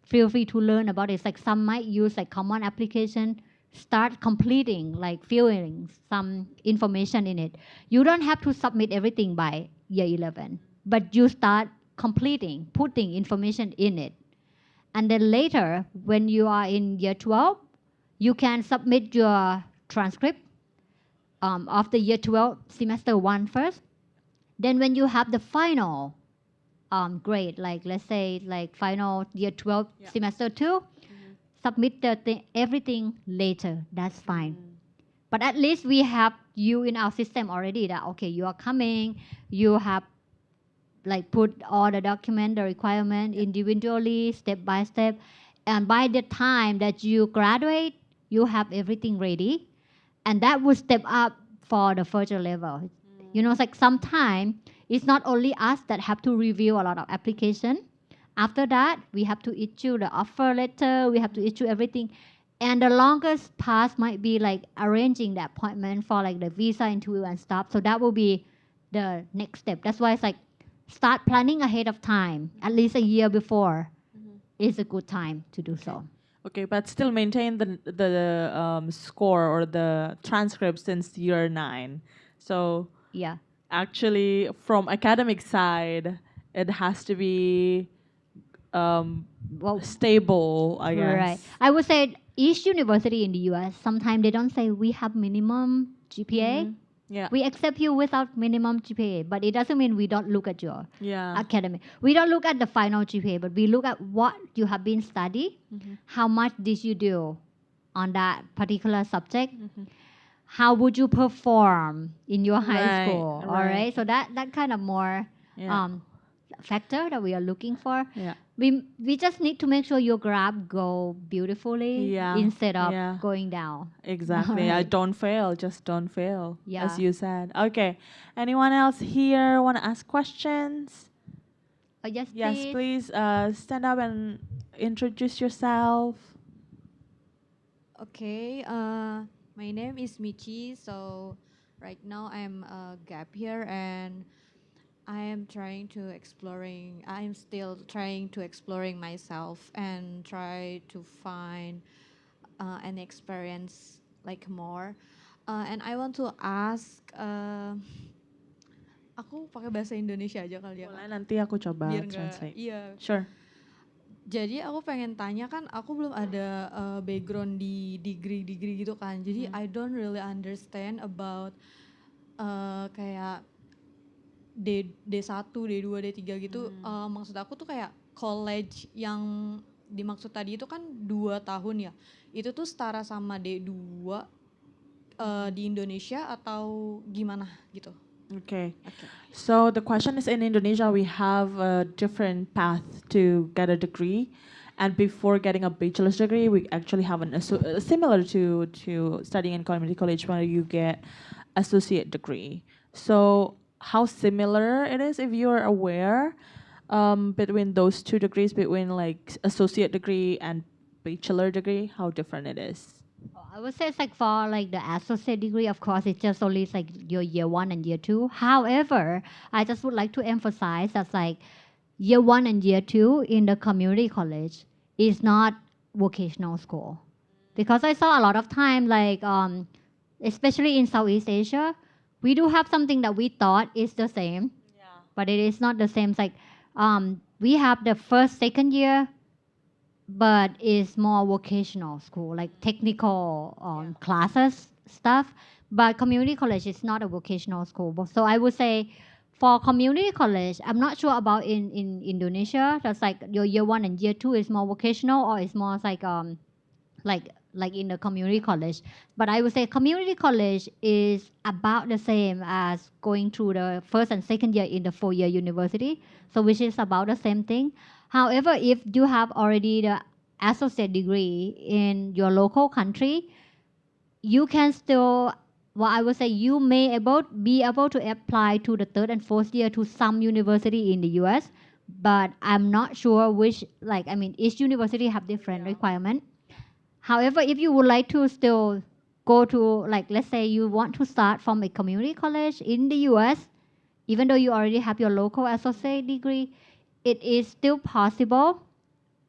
Feel free to learn about it. It's like some might use like common application, start completing, like filling some information in it. You don't have to submit everything by year 11, but you start completing, putting information in it. And then later, when you are in year 12, you can submit your transcript of the year 12 semester 1 first. Then when you have the final grade, like let's say like final year 12 semester 2, submit everything later. That's fine. But at least we have you in our system already that, okay, you are coming, you have like put all the document, the requirement individually, step by step. And by the time that you graduate, you have everything ready. And that would step up for the further level. You know, it's like sometimes it's not only us that have to review a lot of application. After that, we have to issue the offer letter, we have to issue everything. And the longest path might be like arranging the appointment for like the visa interview and stuff. So that will be the next step. That's why it's like start planning ahead of time, at least a year before is a good time to do so. Okay, but still maintain the score or the transcript since year 9. So Yeah. actually, from academic side, it has to be stable, I guess. Right. I would say each university in the US, sometimes they don't say we have minimum GPA. Yeah. We accept you without minimum GPA, but it doesn't mean we don't look at your Yeah. academic. We don't look at the final GPA, but we look at what you have been studying, how much did you do on that particular subject, how would you perform in your high Right, school, all right. right? So that kind of more Yeah. factor that we are looking for. Yeah. We just need to make sure your graph go beautifully Yeah, instead of yeah. going down. Exactly. I Alright. don't fail. Just don't fail. Yeah. As you said. Okay. Anyone else here want to ask questions? Oh, yes, Yes, please. please stand up and introduce yourself. Okay, my name is Michi. So right now I'm a gap year and I am still trying to exploring myself and try to find an experience like more. And I want to ask, aku pakai bahasa Indonesia aja kali ya. Boleh, nanti aku coba Biar translate. iya. Sure. Jadi aku pengen tanya kan, aku belum ada background di degree gitu kan. Jadi I don't really understand about kayak D1, D2, D3 gitu. Maksud aku tuh kayak college yang dimaksud tadi itu kan 2 tahun ya. Itu tuh setara sama D2 di Indonesia atau gimana gitu? Okay. So the question is, in Indonesia, we have a different path to get a degree. And before getting a bachelor's degree, we actually have similar to studying in community college where you get associate degree. So how similar it is, if you are aware, between those two degrees, between like associate degree and bachelor degree, how different it is? I would say it's like for like the associate degree, of course, it's just only like your year 1 and year 2. However, I just would like to emphasize that like year 1 and year 2 in the community college is not vocational school. Because I saw a lot of time, like especially in Southeast Asia, we do have something that we thought is the same, but it is not the same. It's like we have the first, second year, but it's more vocational school, like technical classes stuff. But community college is not a vocational school. So I would say for community college, I'm not sure about in Indonesia. That's like your year 1 and year 2 is more vocational, or it's more like in the community college. But I would say community college is about the same as going through the first and second year in the 4-year university. So which is about the same thing. However, if you have already the associate degree in your local country, you can still, well, I would say you may be able to apply to the 3rd and 4th year to some university in the US, but I'm not sure which, like, I mean, each university have different requirement. However, if you would like to still go to, like, let's say you want to start from a community college in the US, even though you already have your local associate degree, it is still possible.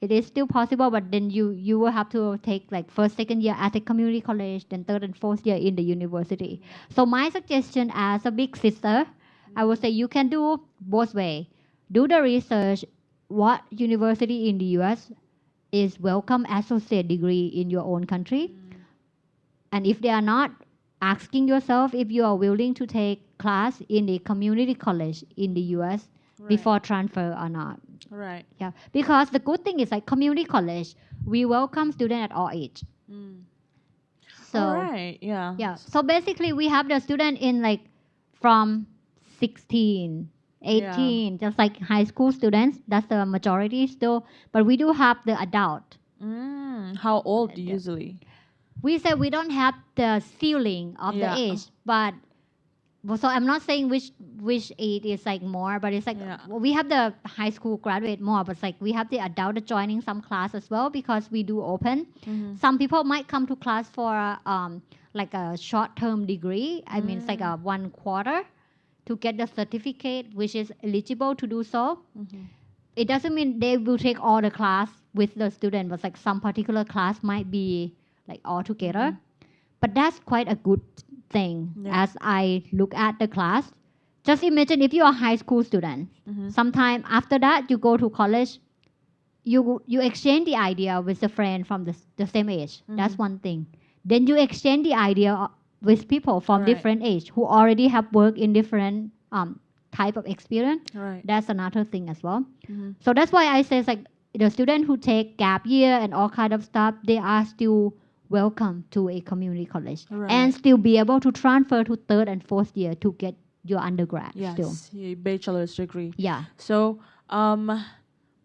It is still possible, but then you will have to take like first, second year at a community college, then 3rd and 4th year in the university. So my suggestion as a big sister, I would say you can do both way. Do the research, what university in the US is welcome associate degree in your own country. And if they are not, asking yourself if you are willing to take class in a community college in the US before transfer or not. Right. Yeah, because the good thing is like community college, we welcome students at all age. So All right. Yeah. yeah, so basically we have the student in like from 16, 18, just like high school students. That's the majority still. But we do have the adult. How old usually? We say we don't have the ceiling of the age, but so I'm not saying which age is like more, but it's like we have the high school graduate more, but it's like we have the adult joining some class as well because we do open. Some people might come to class for like a short-term degree. I mean, it's like a 1 quarter to get the certificate, which is eligible to do so. It doesn't mean they will take all the class with the student, but like some particular class might be like all together. But that's quite a good thing as I look at the class. Just imagine if you're a high school student, sometime after that you go to college, you exchange the idea with a friend from the same age. That's one thing. Then you exchange the idea with people from different age who already have worked in different type of experience. That's another thing as well. So that's why I say it's like the student who take gap year and all kind of stuff, they are still welcome to a community college and still be able to transfer to third and fourth year to get your undergrad still. Yes, bachelor's degree. Yeah. So,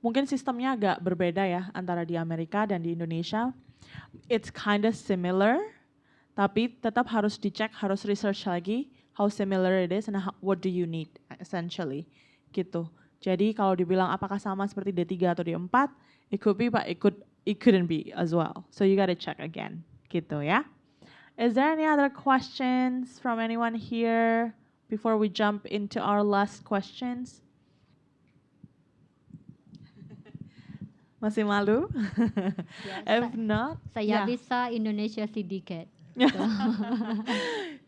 mungkin sistemnya agak berbeda ya antara di Amerika dan di Indonesia. It's kind of similar, tapi tetap harus dicek, harus research lagi how similar it is and what do you need essentially, gitu. Jadi kalau dibilang apakah sama seperti D3 atau D4, it could be, but it couldn't be as well. So you gotta check again, gitu ya. Is there any other questions from anyone here before we jump into our last questions? Masih malu? If not, saya bisa Indonesia sedikit.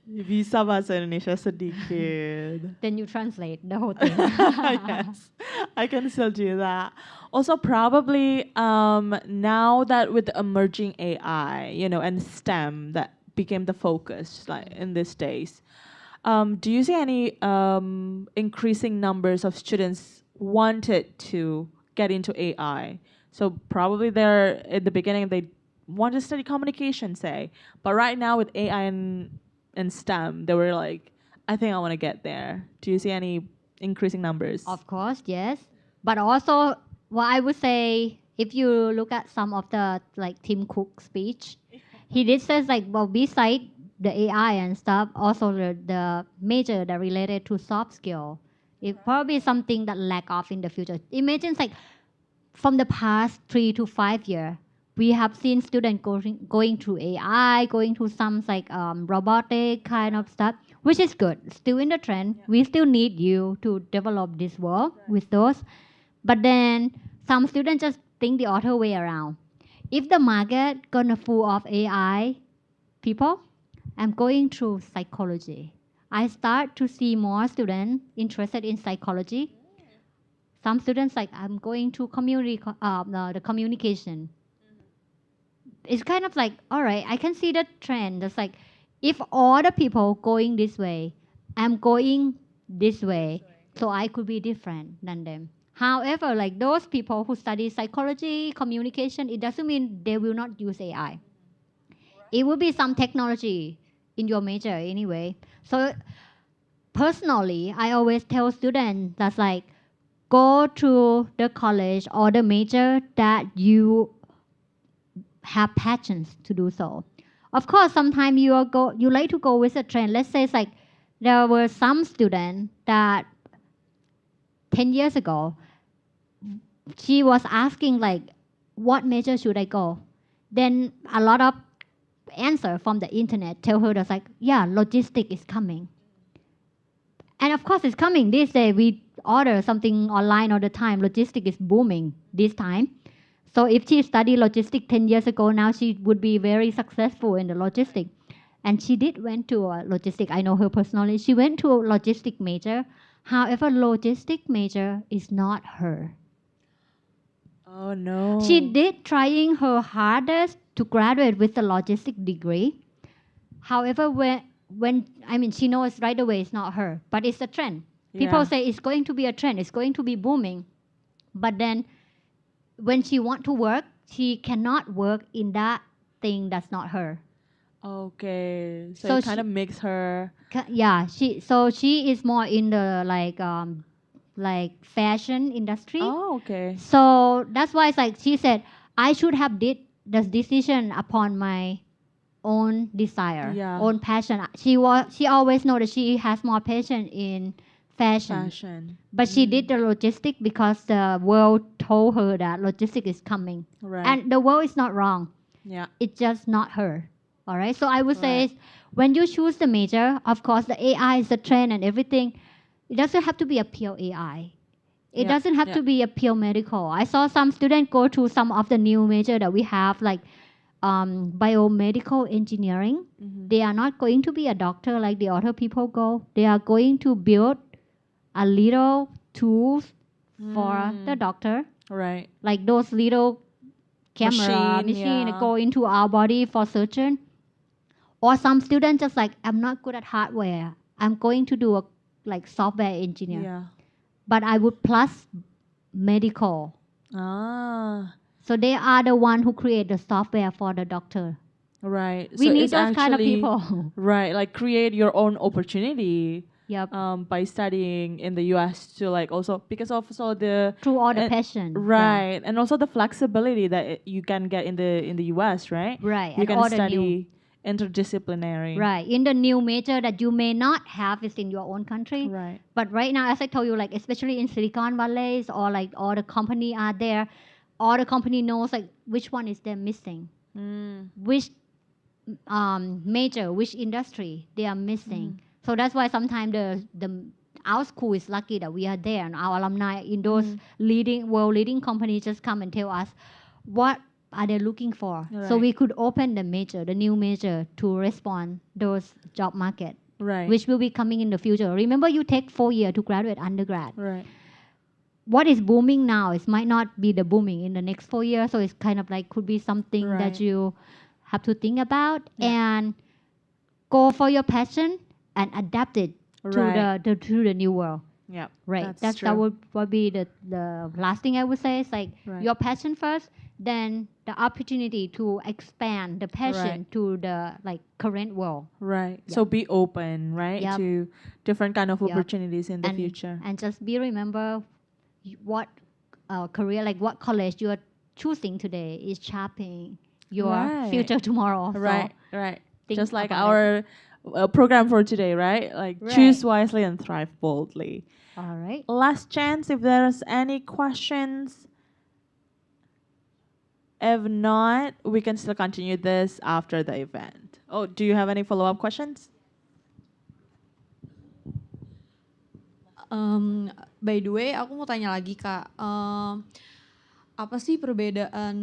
Bisa bahasa Indonesia sedikit. Then you translate the whole thing. Yes, I can still do that. Also, probably now that with emerging AI, and STEM that became the focus like in these days, do you see any increasing numbers of students wanted to get into AI? So probably they're at the beginning they want to study communication, say, but right now with AI and STEM, they were like, I think I want to get there. Do you see any increasing numbers? Of course, yes. But also, well, I would say if you look at some of the like Tim Cook speech, he did says like, well, beside the AI and stuff, also the major that related to soft skill, it probably is something that lack off in the future. Imagine like from the past 3 to 5 years, we have seen students going through AI, going through some like robotic kind of stuff, which is good. Still in the trend. We still need you to develop this work with those. But then some students just think the other way around. If the market gonna full of AI people, I'm going through psychology. I start to see more students interested in psychology. Some students like I'm going to the communication. It's kind of like, all right, I can see the trend. It's like, if all the people going this way, I'm going this way, so I could be different than them. However, like those people who study psychology, communication, it doesn't mean they will not use AI. It will be some technology in your major anyway. So personally, I always tell students that's like, go to the college or the major that you have passions to do so. Of course, sometimes you like to go with a trend. Let's say it's like there were some students that 10 years ago, she was asking like, what major should I go? Then a lot of answer from the internet tell her that's like, yeah, logistics is coming. And of course it's coming. These days we order something online all the time. Logistics is booming this time. So if she studied logistics 10 years ago, now she would be very successful in the logistics. And she did went to a logistics. I know her personally. She went to a logistics major. However, logistics major is not her. Oh no. She did trying her hardest to graduate with a logistics degree. However, when she knows right away it's not her, but it's a trend. People say it's going to be a trend. It's going to be booming. But then when she want to work, she cannot work in that thing that's not her. Okay, so it kind of makes her. Yeah, she is more in the like like fashion industry. Oh, okay. So that's why it's like she said, I should have did this decision upon my own desire, Yeah. own passion. She always know that she has more passion in fashion. Fashion. But she did the logistic because the world told her that logistic is coming. Right. And the world is not wrong. Yeah. It's just not her. All right. So I would Right. say when you choose the major, of course the AI is the trend and everything. It doesn't have to be a pure AI. It Yeah, doesn't have yeah. to be a pure medical. I saw some students go to some of the new major that we have, like biomedical engineering. Mhm. They are not going to be a doctor like the other people go. They are going to build a little tools for the doctor, Right. like those little camera machine that yeah. go into our body for surgeon. Or some students just like, I'm not good at hardware. I'm going to do a like software engineer. Yeah. But I would plus medical. Ah. So they are the one who create the software for the doctor. Right. We So need it's those kind of actually- people. Right. Like create your own opportunity. Yep. By studying in the US to like also because also the Through all the and- passion. Yeah. Right. And also the flexibility that you can get in the US, right? Right. You And can all the new. study interdisciplinary. Right. In the new major that you may not have is in your own country. Right. But right now, as I told you, like especially in Silicon Valley or like all the company are there, all the company knows like which one is them missing, which major, which industry they are missing. So that's why sometimes the our school is lucky that we are there and our alumni in those leading companies just come and tell us what are they looking for. So Right. we could open the major, the new major to respond those job market, Right. which will be coming in the future. Remember, you take 4 years to graduate undergrad. Right. What is booming now is might not be the booming in the next 4 years. So it's kind of like could be something Right. that you have to think about Yeah. and go for your passion and adapt it Right. to the new world. Yeah. Right. That's That true. would be the last thing I would say. It's like Right. your passion first, then the opportunity to expand the passion Right. to the like current world. Right. So be open, right, Yep. to different kind of Yep. opportunities in the and, future. And just be remember what career, like what college you are choosing today is shaping your Right. future tomorrow. So Right. Right. think Just like about our program for today, right? Like Right. choose wisely and thrive boldly. all right. Last chance if there's any questions. If not, we can still continue this after the event. Oh, do you have any follow-up questions? By the way, aku mau tanya lagi Kak, apa sih perbedaan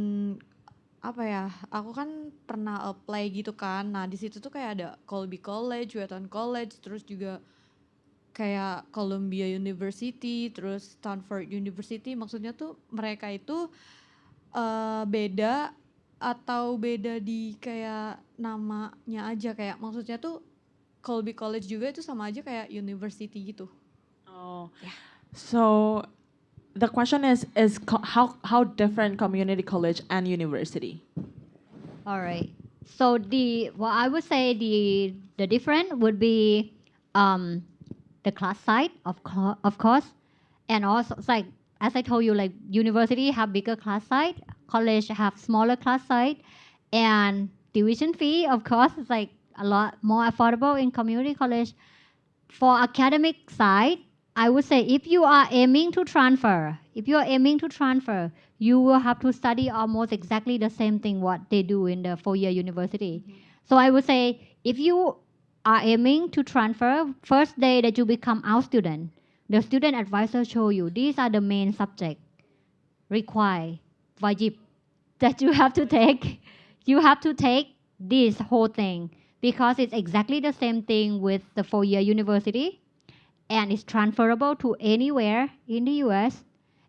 apa ya? Aku kan pernah apply gitu kan. Nah di situ tuh kayak ada Colby College, Wheaton College, terus juga kayak Columbia University, terus Stanford University. Maksudnya tuh mereka itu beda atau beda di kayak namanya aja, kayak maksudnya tuh Colby College juga itu sama aja kayak university gitu. Oh, so the question is how different community college and university? All right. So what I would say the different would be the class size of course, and also it's like as I told you, like university have bigger class size, college have smaller class size, and tuition fee of course is like a lot more affordable in community college. For academic side, I would say if you are aiming to transfer, you will have to study almost exactly the same thing what they do in the 4-year university. So I would say if you are aiming to transfer, first day that you become our student, the student advisor show you these are the main subject required, wajib, that you have to take. You have to take this whole thing because it's exactly the same thing with the 4-year university. And it's transferable to anywhere in the US,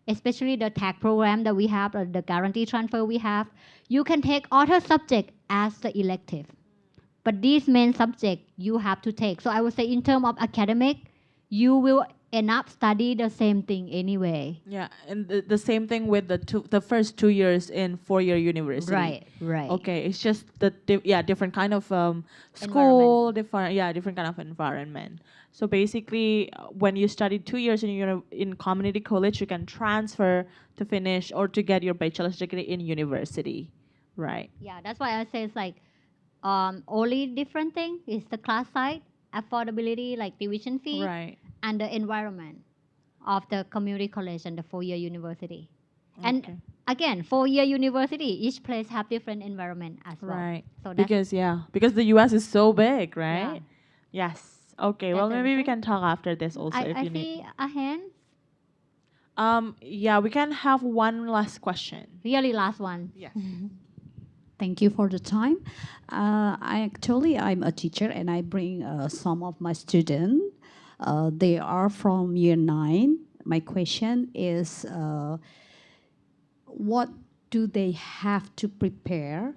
especially the tag program that we have, or the guarantee transfer we have. You can take other subject as the elective. But these main subject you have to take. So I would say in terms of academic, you will end up study the same thing anyway. Yeah, and the same thing with the first 2 years in 4-year university. Right, right. Okay, it's just the different kind of school, different kind of environment. So basically, when you study 2 years in community college, you can transfer to finish or to get your bachelor's degree in university, right? Yeah, that's why I say it's like only different thing is the class size, affordability, like tuition fee, Right. and the environment of the community college and the 4-year university. And Okay. again, 4-year university, each place have different environment as well. Right. So that's Because the US is so big, right? Yeah. Yes. Okay. Well, That's the maybe we reason. can talk after this also if I you need. see a hand. Yeah, we can have one last question. Really last one. Yes. Thank you for the time. I'm a teacher and I bring some of my students. They are from year 9. My question is, what do they have to prepare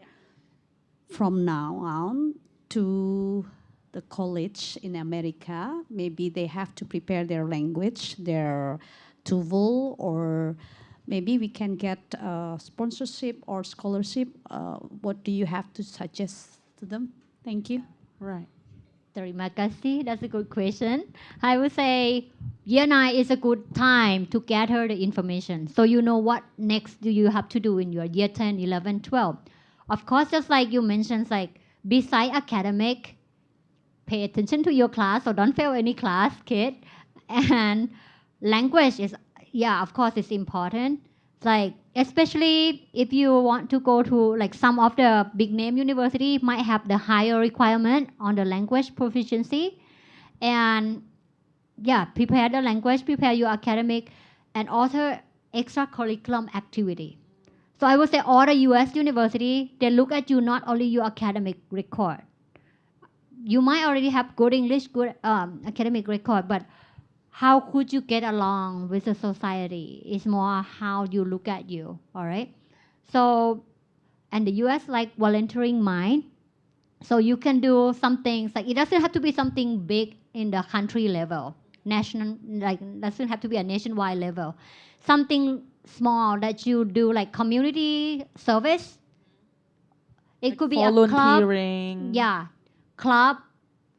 from now on to the college in America? Maybe they have to prepare their language, their TOEFL, or maybe we can get sponsorship or scholarship. What do you have to suggest to them? Thank you. Right. Terima kasih. That's a good question. I would say year 9 is a good time to gather the information. So you know what next do you have to do in your year 10, 11, 12. Of course, just like you mentioned, like beside academic, pay attention to your class, so don't fail any class, kid. And language is, yeah, of course, it's important. Like, especially if you want to go to, like, some of the big name university might have the higher requirement on the language proficiency. And yeah, prepare the language, prepare your academic, and also extracurriculum activity. So I would say all the US university, they look at you not only your academic record. You might already have good English, good academic record, but how could you get along with the society? It's more how you look at you, all right? So, and the US like volunteering mind. So you can do some things, like it doesn't have to be something big in the country level, national, like doesn't have to be a nationwide level. Something small that you do, like community service. It Like could be a club. volunteering. Yeah, club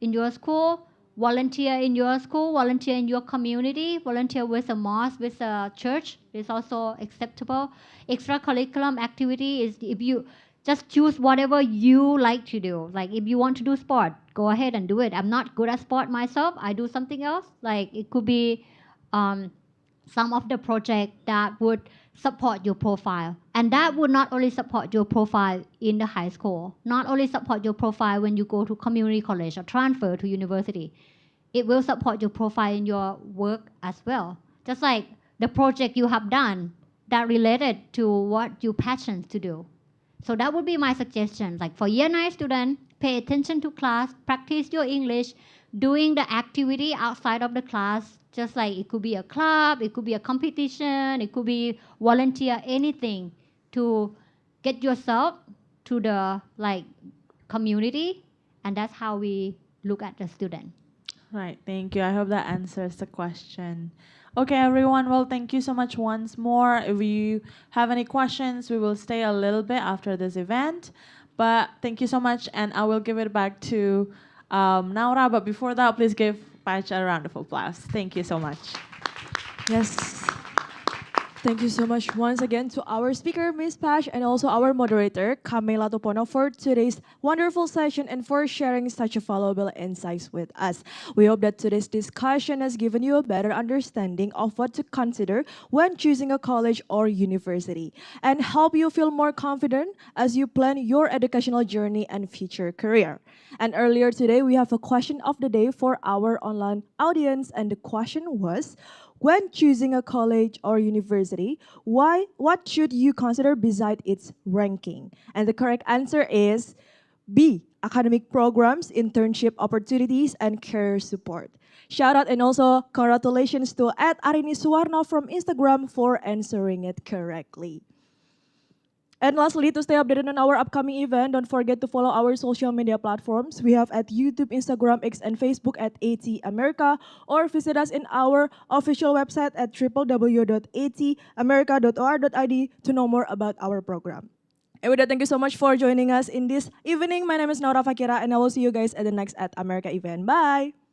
in your school, volunteer in your school, volunteer in your community, volunteer with a mosque, with a church is also acceptable. Extracurriculum activity is if you just choose whatever you like to do. Like if you want to do sport, go ahead and do it. I'm not good at sport myself. I do something else. Like it could be some of the project that would support your profile. And that would not only support your profile in the high school, not only support your profile when you go to community college or transfer to university. It will support your profile in your work as well. Just like the project you have done that related to what you passionate to do. So that would be my suggestion. Like for year 9 student, pay attention to class, practice your English, doing the activity outside of the class. Just like it could be a club, it could be a competition, it could be volunteer, anything to get yourself to the like community. And that's how we look at the student. Right, thank you. I hope that answers the question. Okay, everyone. Well, thank you so much once more. If you have any questions, we will stay a little bit after this event. But thank you so much, and I will give it back to Naura. But before that, please give Patch a round of applause. Thank you so much. Yes. Thank you so much once again to our speaker, Ms. Patch, and also our moderator, Latupono, for today's wonderful session and for sharing such a valuable insights with us. We hope that today's discussion has given you a better understanding of what to consider when choosing a college or university and help you feel more confident as you plan your educational journey and future career. And earlier today, we have a question of the day for our online audience, and the question was, when choosing a college or university, what should you consider beside its ranking? And the correct answer is B, academic programs, internship opportunities, and career support. Shout out and also congratulations to @Arini Suwarno from Instagram for answering it correctly. And lastly, to stay updated on our upcoming event, don't forget to follow our social media platforms. We have at YouTube, Instagram, X, and Facebook at AT America, or visit us in our official website at www.atamerica.or.id to know more about our program. And with that, thank you so much for joining us in this evening. My name is Nora Fakira, and I will see you guys at the next At America event. Bye!